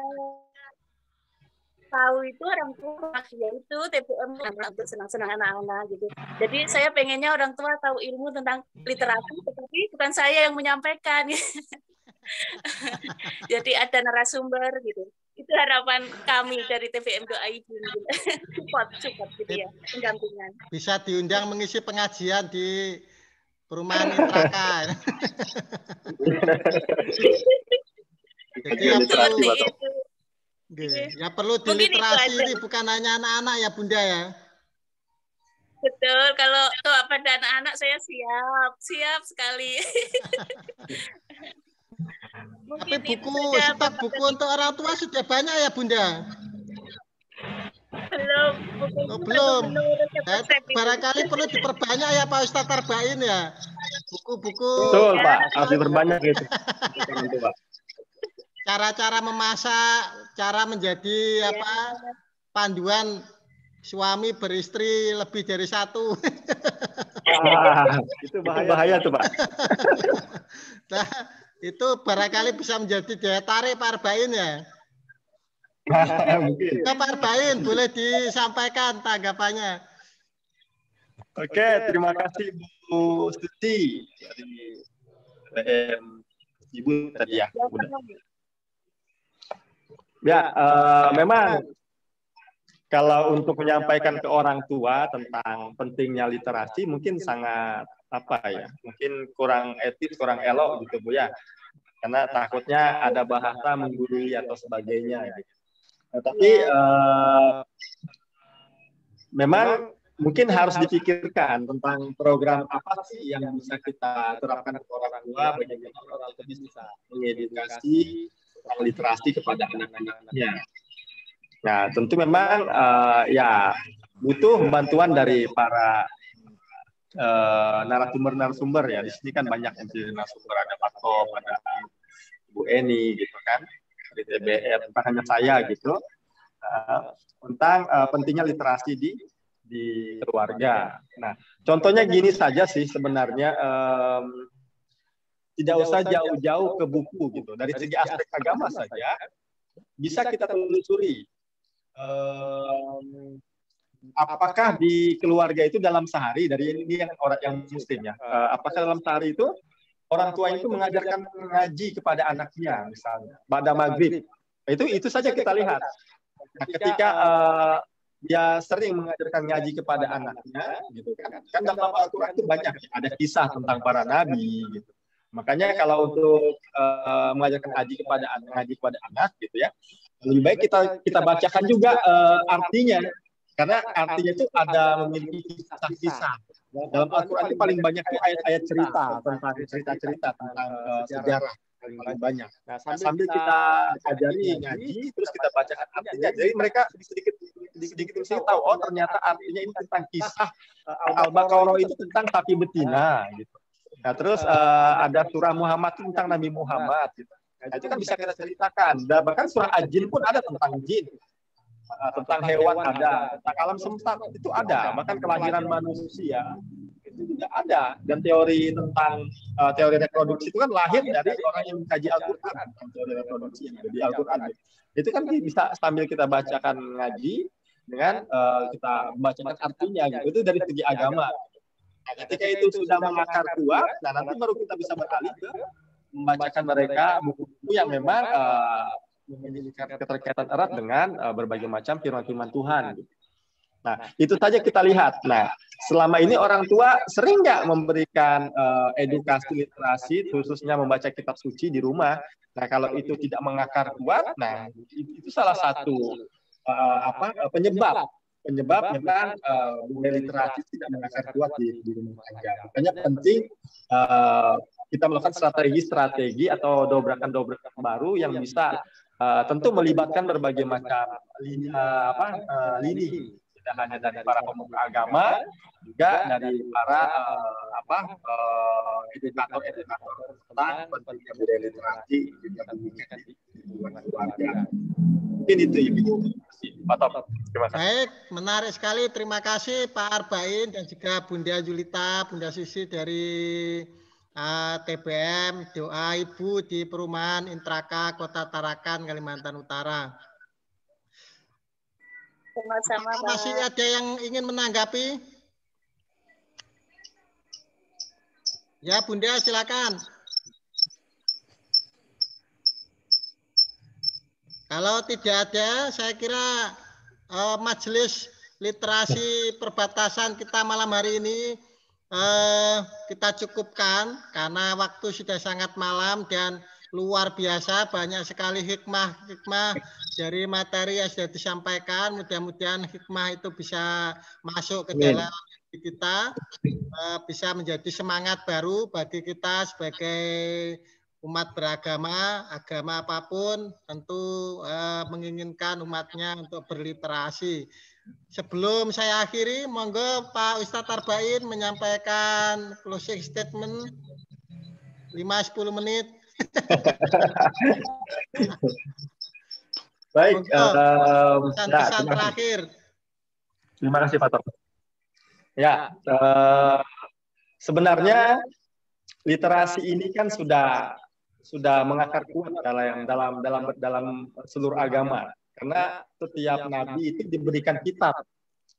[SPEAKER 8] tahu itu orang tua, yaitu TBM untuk senang-senang anak-anak gitu. Jadi saya pengennya orang tua tahu ilmu tentang literasi, tetapi bukan saya yang menyampaikan. Jadi ada narasumber gitu. Itu harapan kami dari TBM Doa Ibu. Support gitu ya, pendampingan.
[SPEAKER 1] Bisa diundang mengisi pengajian di perumahan Intraka. Jadi yang perlu diliterasi ini bukan hanya anak-anak ya Bunda ya.
[SPEAKER 8] Betul, kalau pada anak-anak saya siap sekali.
[SPEAKER 1] Tapi stok buku untuk orang tua sudah banyak ya Bunda? Belum. Barangkali perlu diperbanyak ya Pak Ustadz Arbain ya. Buku-buku.
[SPEAKER 7] Betul Pak, harus diperbanyak gitu.
[SPEAKER 1] Cara-cara memasak, cara menjadi panduan suami beristri lebih dari satu.
[SPEAKER 7] Itu bahaya tuh Pak.
[SPEAKER 1] Nah, itu barangkali bisa menjadi daya tarik Pak Arbain ya.
[SPEAKER 7] Mungkin.
[SPEAKER 1] Pak Arbain boleh disampaikan tanggapannya.
[SPEAKER 7] Oke, terima kasih Bu Suci dari Ibu tadi ya. Ya, memang kalau untuk menyampaikan ke orang tua tentang pentingnya literasi mungkin sangat mungkin kurang etis, kurang elok gitu Bu ya. Karena takutnya ada bahasa menggurui atau sebagainya. Gitu. Nah, tapi memang mungkin harus dipikirkan tentang program apa sih yang bisa kita terapkan ke orang tua, bagaimana orang tua bisa mengedukasi literasi kepada anak-anaknya. Nah, tentu memang ya butuh bantuan dari para narasumber-narasumber ya. Di sini kan banyak yang jadi narasumber, ada Pak Tom, ada Bu Eni gitu kan, dari TBM, bukan hanya saya gitu, tentang pentingnya literasi di keluarga. Nah, contohnya gini saja sih sebenarnya. Tidak usah jauh-jauh ke buku gitu. Dari segi aspek agama saja bisa kita telusuri. Apakah di keluarga itu dalam sehari, dari ini yang orang yang muslim ya, apakah dalam sehari itu orang tua itu mengajarkan ngaji kepada anaknya misalnya pada maghrib. Itu saja kita lihat. Nah, ketika dia sering mengajarkan ngaji kepada anaknya gitu kan dalam Al-Qur'an itu banyak ada kisah tentang para nabi gitu. Makanya kalau untuk mengajarkan ngaji kepada anak gitu ya, lebih baik kita bacakan juga artinya, karena artinya itu ada memiliki kisah-kisah. Dalam Al-Qur'an itu paling banyak itu ayat-ayat cerita tentang sejarah paling banyak. Nah, sambil kita ajari ngaji, terus kita bacakan artinya, jadi mereka sedikit tahu, oh ternyata artinya ini tentang kisah Al-Baqarah itu tentang sapi betina gitu. Nah, terus ada surah Muhammad tentang Nabi Muhammad gitu. Nah, itu kan bisa kita ceritakan. Dan bahkan surah Al-Jin pun ada tentang jin. Tentang hewan ada, tentang alam semesta itu ada. Bahkan kelahiran manusia itu juga ada. Dan teori tentang teori reproduksi itu kan lahir dari orang yang mengkaji Al-Qur'an. Teori reproduksi yang ada di Al-Qur'an. Itu kan bisa sambil kita bacakan ngaji dengan kita membacakan artinya gitu. Itu dari segi agama. Nah, ketika itu sudah mengakar kuat, nah nanti baru kita bisa beralih ke membacakan mereka buku-buku yang memang memiliki keterkaitan erat dengan berbagai macam firman-firman Tuhan. Nah, itu saja kita lihat. Nah, selama ini orang tua sering nggak memberikan edukasi literasi, khususnya membaca kitab suci di rumah. Nah, kalau itu tidak mengakar kuat, nah itu salah satu penyebab memang budaya literasi tidak mengakar kuat di rumah tangga. Makanya penting kita melakukan strategi atau dobrakan baru yang bisa tentu melibatkan berbagai macam lini, tidak hanya dari para pemuka agama, juga dari para edukator tentang pentingnya budaya literasi juga bumikan di lingkungan keluarga. Mungkin itu Ibu. Pak Top. Terima kasih.
[SPEAKER 1] Baik, menarik sekali. Terima kasih Pak Arbain dan juga Bunda Julita, Bunda Susi dari TBM Doa Ibu di Perumahan Intraka Kota Tarakan, Kalimantan Utara.
[SPEAKER 8] Sama-sama, Pak.
[SPEAKER 1] Masih ada yang ingin menanggapi? Ya, Bunda, silakan. Kalau tidak ada, saya kira majelis literasi perbatasan kita malam hari ini kita cukupkan karena waktu sudah sangat malam dan luar biasa banyak sekali hikmah dari materi yang sudah disampaikan. Mudah-mudahan hikmah itu bisa masuk ke dalam diri kita, bisa menjadi semangat baru bagi kita sebagai umat beragama, agama apapun tentu menginginkan umatnya untuk berliterasi. Sebelum saya akhiri, monggo Pak Ustadz Arbain menyampaikan closing statement 5-10 menit.
[SPEAKER 7] Baik,
[SPEAKER 1] pesan terakhir.
[SPEAKER 7] Terima kasih Pak Top. Ya, sebenarnya literasi ini kan sudah mengakar kuat dalam seluruh agama. Karena setiap nabi itu diberikan kitab,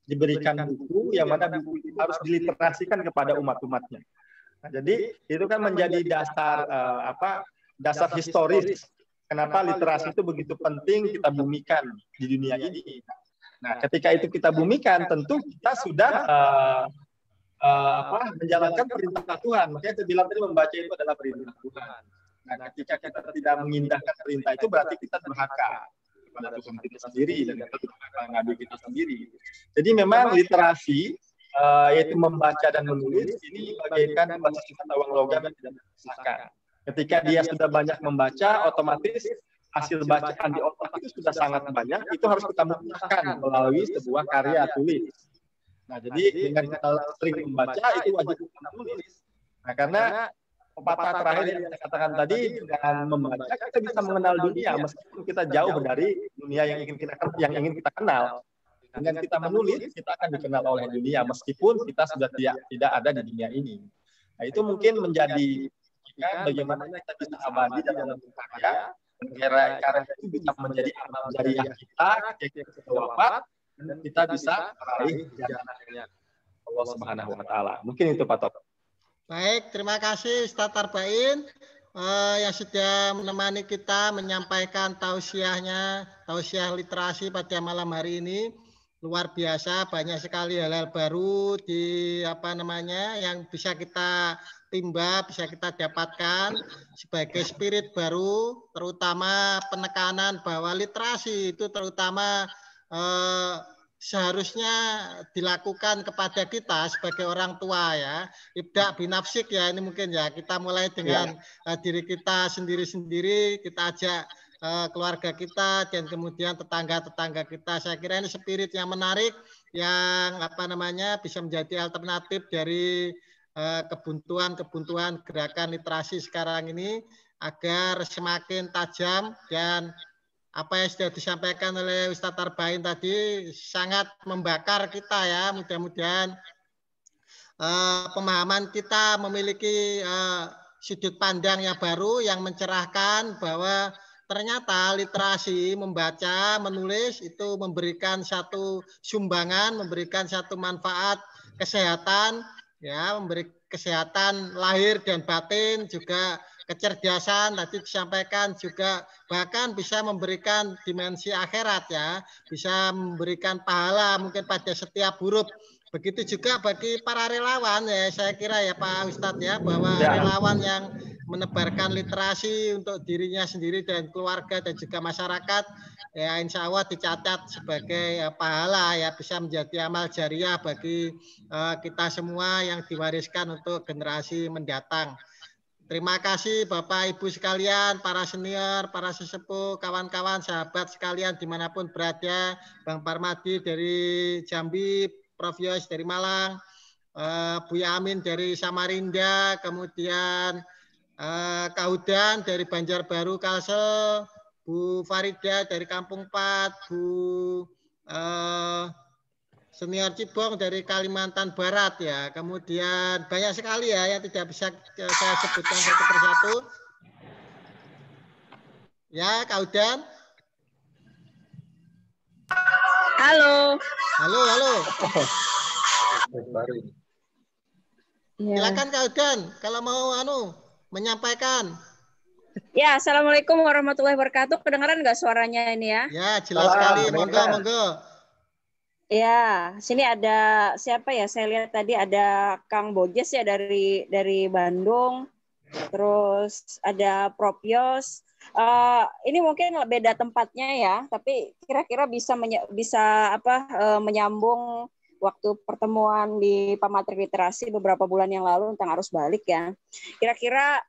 [SPEAKER 7] diberikan buku yang mana buku itu harus diliterasikan kepada umat-umatnya. Nah, jadi itu kan menjadi dasar historis kenapa literasi itu begitu penting kita bumikan di dunia ini. Nah, ketika itu kita bumikan, tentu kita sudah menjalankan perintah Tuhan. Makanya saya bilang tadi membaca itu adalah perintah Tuhan. Nah, ketika kita tidak mengindahkan perintah itu berarti kita durhaka kepada Tuhan kita sendiri dan kepada Nabi kita sendiri. Jadi memang literasi yaitu membaca dan menulis ini bagaikan bahasa tawang logam yang tidak terpisahkan. Ketika dia sudah banyak membaca, otomatis hasil bacaan di otak itu sudah sangat banyak. Itu harus kita musnahkan melalui sebuah karya tulis. Nah, jadi dengan kita sering membaca itu wajib kita tulis. Nah, karena pepatah terakhir yang saya katakan tadi, dengan membaca kita bisa mengenal dunia meskipun kita jauh dari dunia yang ingin kita kenal. Dengan kita menulis, kita akan dikenal oleh dunia meskipun kita sudah tidak ada di dunia ini. Nah, itu mungkin menjadi bagaimana kita bisa abadi dalam karya. Karya itu bisa menjadi amal jariah kita ketika kita wafat dan kita bisa meraih jannahnya Allah Subhanahu wa taala. Mungkin itu Pak Top.
[SPEAKER 1] Baik, terima kasih Ustadz Arbain yang sudah menemani kita menyampaikan tausiah literasi pada malam hari ini. Luar biasa, banyak sekali hal-hal baru yang bisa kita timba, bisa kita dapatkan sebagai spirit baru, terutama penekanan bahwa literasi itu terutama seharusnya dilakukan kepada kita sebagai orang tua ya. Ibda binafsik ya, ini mungkin ya kita mulai dengan diri kita sendiri-sendiri, kita ajak keluarga kita dan kemudian tetangga-tetangga kita. Saya kira ini spirit yang menarik yang bisa menjadi alternatif dari kebuntuan gerakan literasi sekarang ini agar semakin tajam dan apa yang sudah disampaikan oleh Ustadz Arbain tadi sangat membakar kita ya. Mudah-mudahan pemahaman kita memiliki sudut pandang yang baru yang mencerahkan bahwa ternyata literasi, membaca, menulis itu memberikan satu sumbangan, memberikan satu manfaat kesehatan, ya, memberi kesehatan lahir dan batin, juga kecerdasan tadi disampaikan, juga bahkan bisa memberikan dimensi akhirat ya, bisa memberikan pahala mungkin pada setiap huruf. Begitu juga bagi para relawan ya, saya kira ya Pak Ustadz ya, bahwa relawan yang menebarkan literasi untuk dirinya sendiri dan keluarga dan juga masyarakat ya insya Allah dicatat sebagai pahala ya, bisa menjadi amal jariah bagi kita semua yang diwariskan untuk generasi mendatang. Terima kasih Bapak Ibu sekalian, para senior, para sesepuh, kawan-kawan, sahabat sekalian dimanapun berada, Bang Parmadi dari Jambi, Prof. Yos dari Malang, Bu Yamin dari Samarinda, kemudian Kak Hudan dari Banjarbaru, Kalsel, Bu Farida dari Kampung Pat, Bu Senior Cibong dari Kalimantan Barat ya. Kemudian banyak sekali ya yang tidak bisa saya sebutkan satu persatu. Ya, Kak Hudan.
[SPEAKER 9] Halo.
[SPEAKER 1] Halo, halo.
[SPEAKER 9] Ya.
[SPEAKER 1] Silakan Kak Hudan kalau mau menyampaikan.
[SPEAKER 9] Ya, Assalamualaikum warahmatullahi wabarakatuh. Kedengaran nggak suaranya ini ya?
[SPEAKER 1] Ya, jelas sekali. Monggo, monggo.
[SPEAKER 9] Ya, sini ada siapa ya? Saya lihat tadi ada Kang Bojes ya dari Bandung. Terus ada Prof. Yos. Ini mungkin beda tempatnya ya, tapi kira-kira bisa menyambung waktu pertemuan di Pamatri Literasi beberapa bulan yang lalu tentang arus balik ya. Kira-kira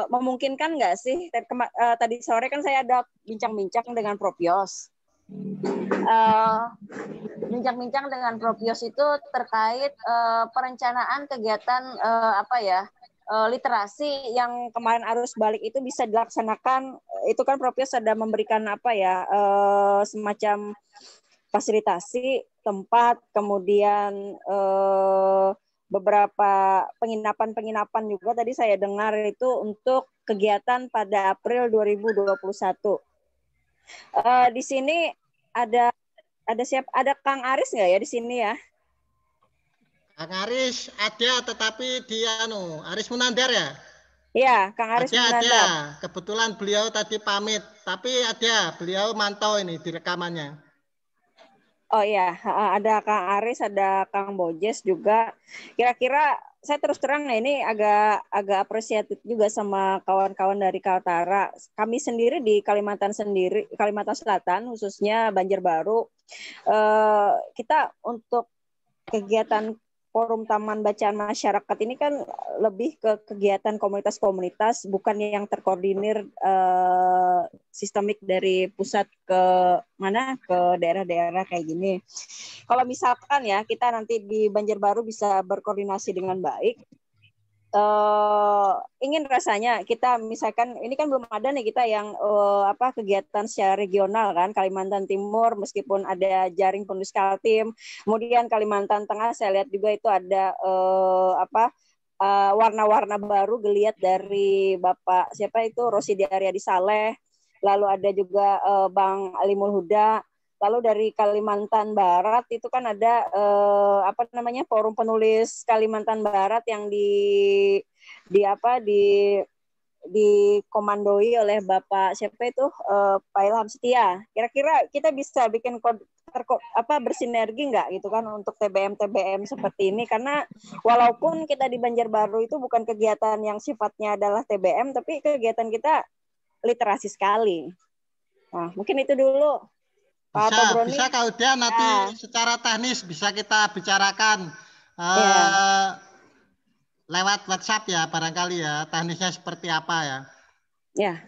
[SPEAKER 9] memungkinkan nggak sih? Tadi sore kan saya ada bincang-bincang dengan Prof. Yos. Bincang-bincang dengan Prof. Yos itu terkait perencanaan kegiatan literasi yang kemarin arus balik itu bisa dilaksanakan. Itu kan Prof. Yos ada memberikan semacam fasilitasi tempat, kemudian beberapa penginapan juga tadi saya dengar itu untuk kegiatan pada April 2021. Di sini ada Kang Aris nggak ya di sini ya?
[SPEAKER 1] Kang Aris ada, tetapi dia Aris Munandar ya?
[SPEAKER 9] Iya, Kang Aris Munandar.
[SPEAKER 1] Ada. Kebetulan beliau tadi pamit, tapi ada. Beliau mantau ini di rekamannya.
[SPEAKER 9] Oh iya, ada Kang Aris, ada Kang Bojes juga. Kira-kira saya terus terang ini agak apresiatif juga sama kawan-kawan dari Kaltara. Kami sendiri di Kalimantan Selatan, khususnya Banjarbaru, kita untuk kegiatan Forum Taman Bacaan Masyarakat ini kan lebih ke kegiatan komunitas-komunitas, bukan yang terkoordinir sistemik dari pusat ke daerah-daerah kayak gini. Kalau misalkan ya kita nanti di Banjarbaru bisa berkoordinasi dengan baik, ingin rasanya kita misalkan ini kan belum ada nih kita yang kegiatan secara regional kan, Kalimantan Timur meskipun ada jaring penulis Kaltim, kemudian Kalimantan Tengah saya lihat juga itu ada warna-warna baru geliat dari Bapak siapa itu Rosidi Aryadi Saleh, lalu ada juga Bang Alimul Huda. Lalu dari Kalimantan Barat itu kan ada Forum Penulis Kalimantan Barat yang dikomandoi oleh Bapak siapa itu Pak Ilham Setia. Kira-kira kita bisa bikin bersinergi nggak gitu kan untuk TBM seperti ini, karena walaupun kita di Banjarbaru itu bukan kegiatan yang sifatnya adalah TBM, tapi kegiatan kita literasi sekali. Nah, mungkin itu dulu.
[SPEAKER 1] Bisa Kak Uda nanti secara teknis bisa kita bicarakan lewat WhatsApp ya barangkali ya, teknisnya seperti apa ya.
[SPEAKER 9] Ya.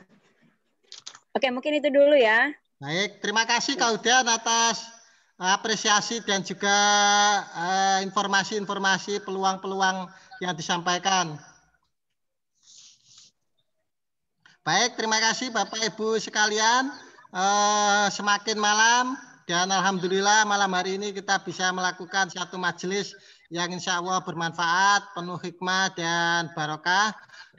[SPEAKER 9] Oke, mungkin itu dulu ya.
[SPEAKER 1] Baik, terima kasih Kak Uda atas apresiasi dan juga informasi-informasi peluang-peluang yang disampaikan. Baik, terima kasih Bapak Ibu sekalian. Semakin malam dan alhamdulillah malam hari ini kita bisa melakukan satu majelis yang insya Allah bermanfaat, penuh hikmah dan barokah,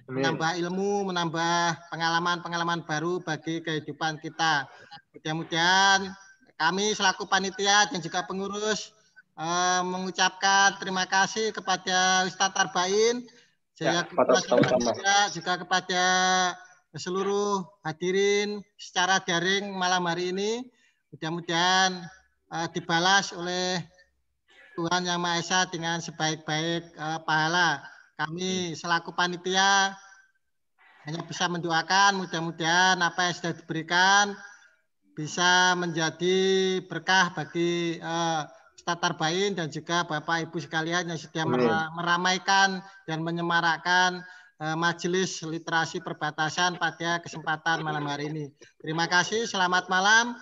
[SPEAKER 1] menambah ilmu, menambah pengalaman-pengalaman baru bagi kehidupan kita. Mudah-mudahan kami selaku panitia dan juga pengurus mengucapkan terima kasih kepada Ustadz Arbain, juga kepada seluruh hadirin secara daring malam hari ini. Mudah-mudahan dibalas oleh Tuhan Yang Maha Esa dengan sebaik-baik pahala. Kami selaku panitia hanya bisa mendoakan mudah-mudahan apa yang sudah diberikan bisa menjadi berkah bagi Ustadz Arbain dan juga Bapak Ibu sekalian yang sudah meramaikan dan menyemarakkan Majelis Literasi Perbatasan pada kesempatan malam hari ini. Terima kasih, selamat malam.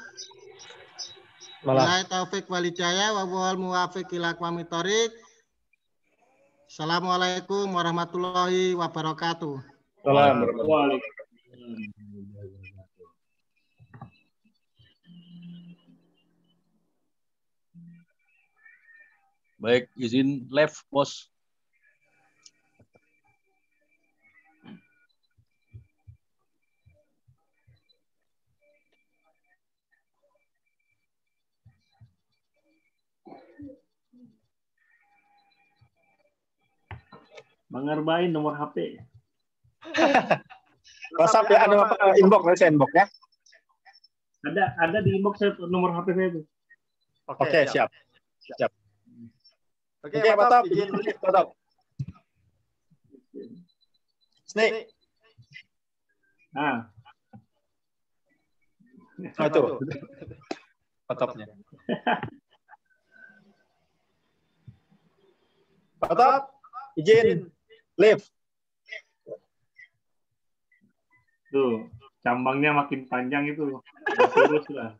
[SPEAKER 1] Wabillahi taufik walhidayah wa wal muwafiq ila aqwamit thoriq. Assalamualaikum warahmatullahi wabarakatuh.
[SPEAKER 4] Waalaikumsalam.
[SPEAKER 6] Baik, izin live, Bos.
[SPEAKER 4] Bang Arbain nomor HP.
[SPEAKER 7] WhatsApp ya, ada apa? Inbox, saya inbox ya.
[SPEAKER 4] Ada di inbox saya nomor HP saya itu.
[SPEAKER 7] Oke, siap. Oke, Pak Top, izin Pak Top. Snake.
[SPEAKER 4] Nah.
[SPEAKER 7] Oh, itu. Pak Topnya. Pak Top, izin live.
[SPEAKER 4] Tuh, cambangnya makin panjang itu. Terus lah.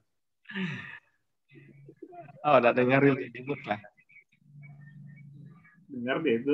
[SPEAKER 7] Oh, udah dengar ribut lah.
[SPEAKER 4] Dengar deh itu.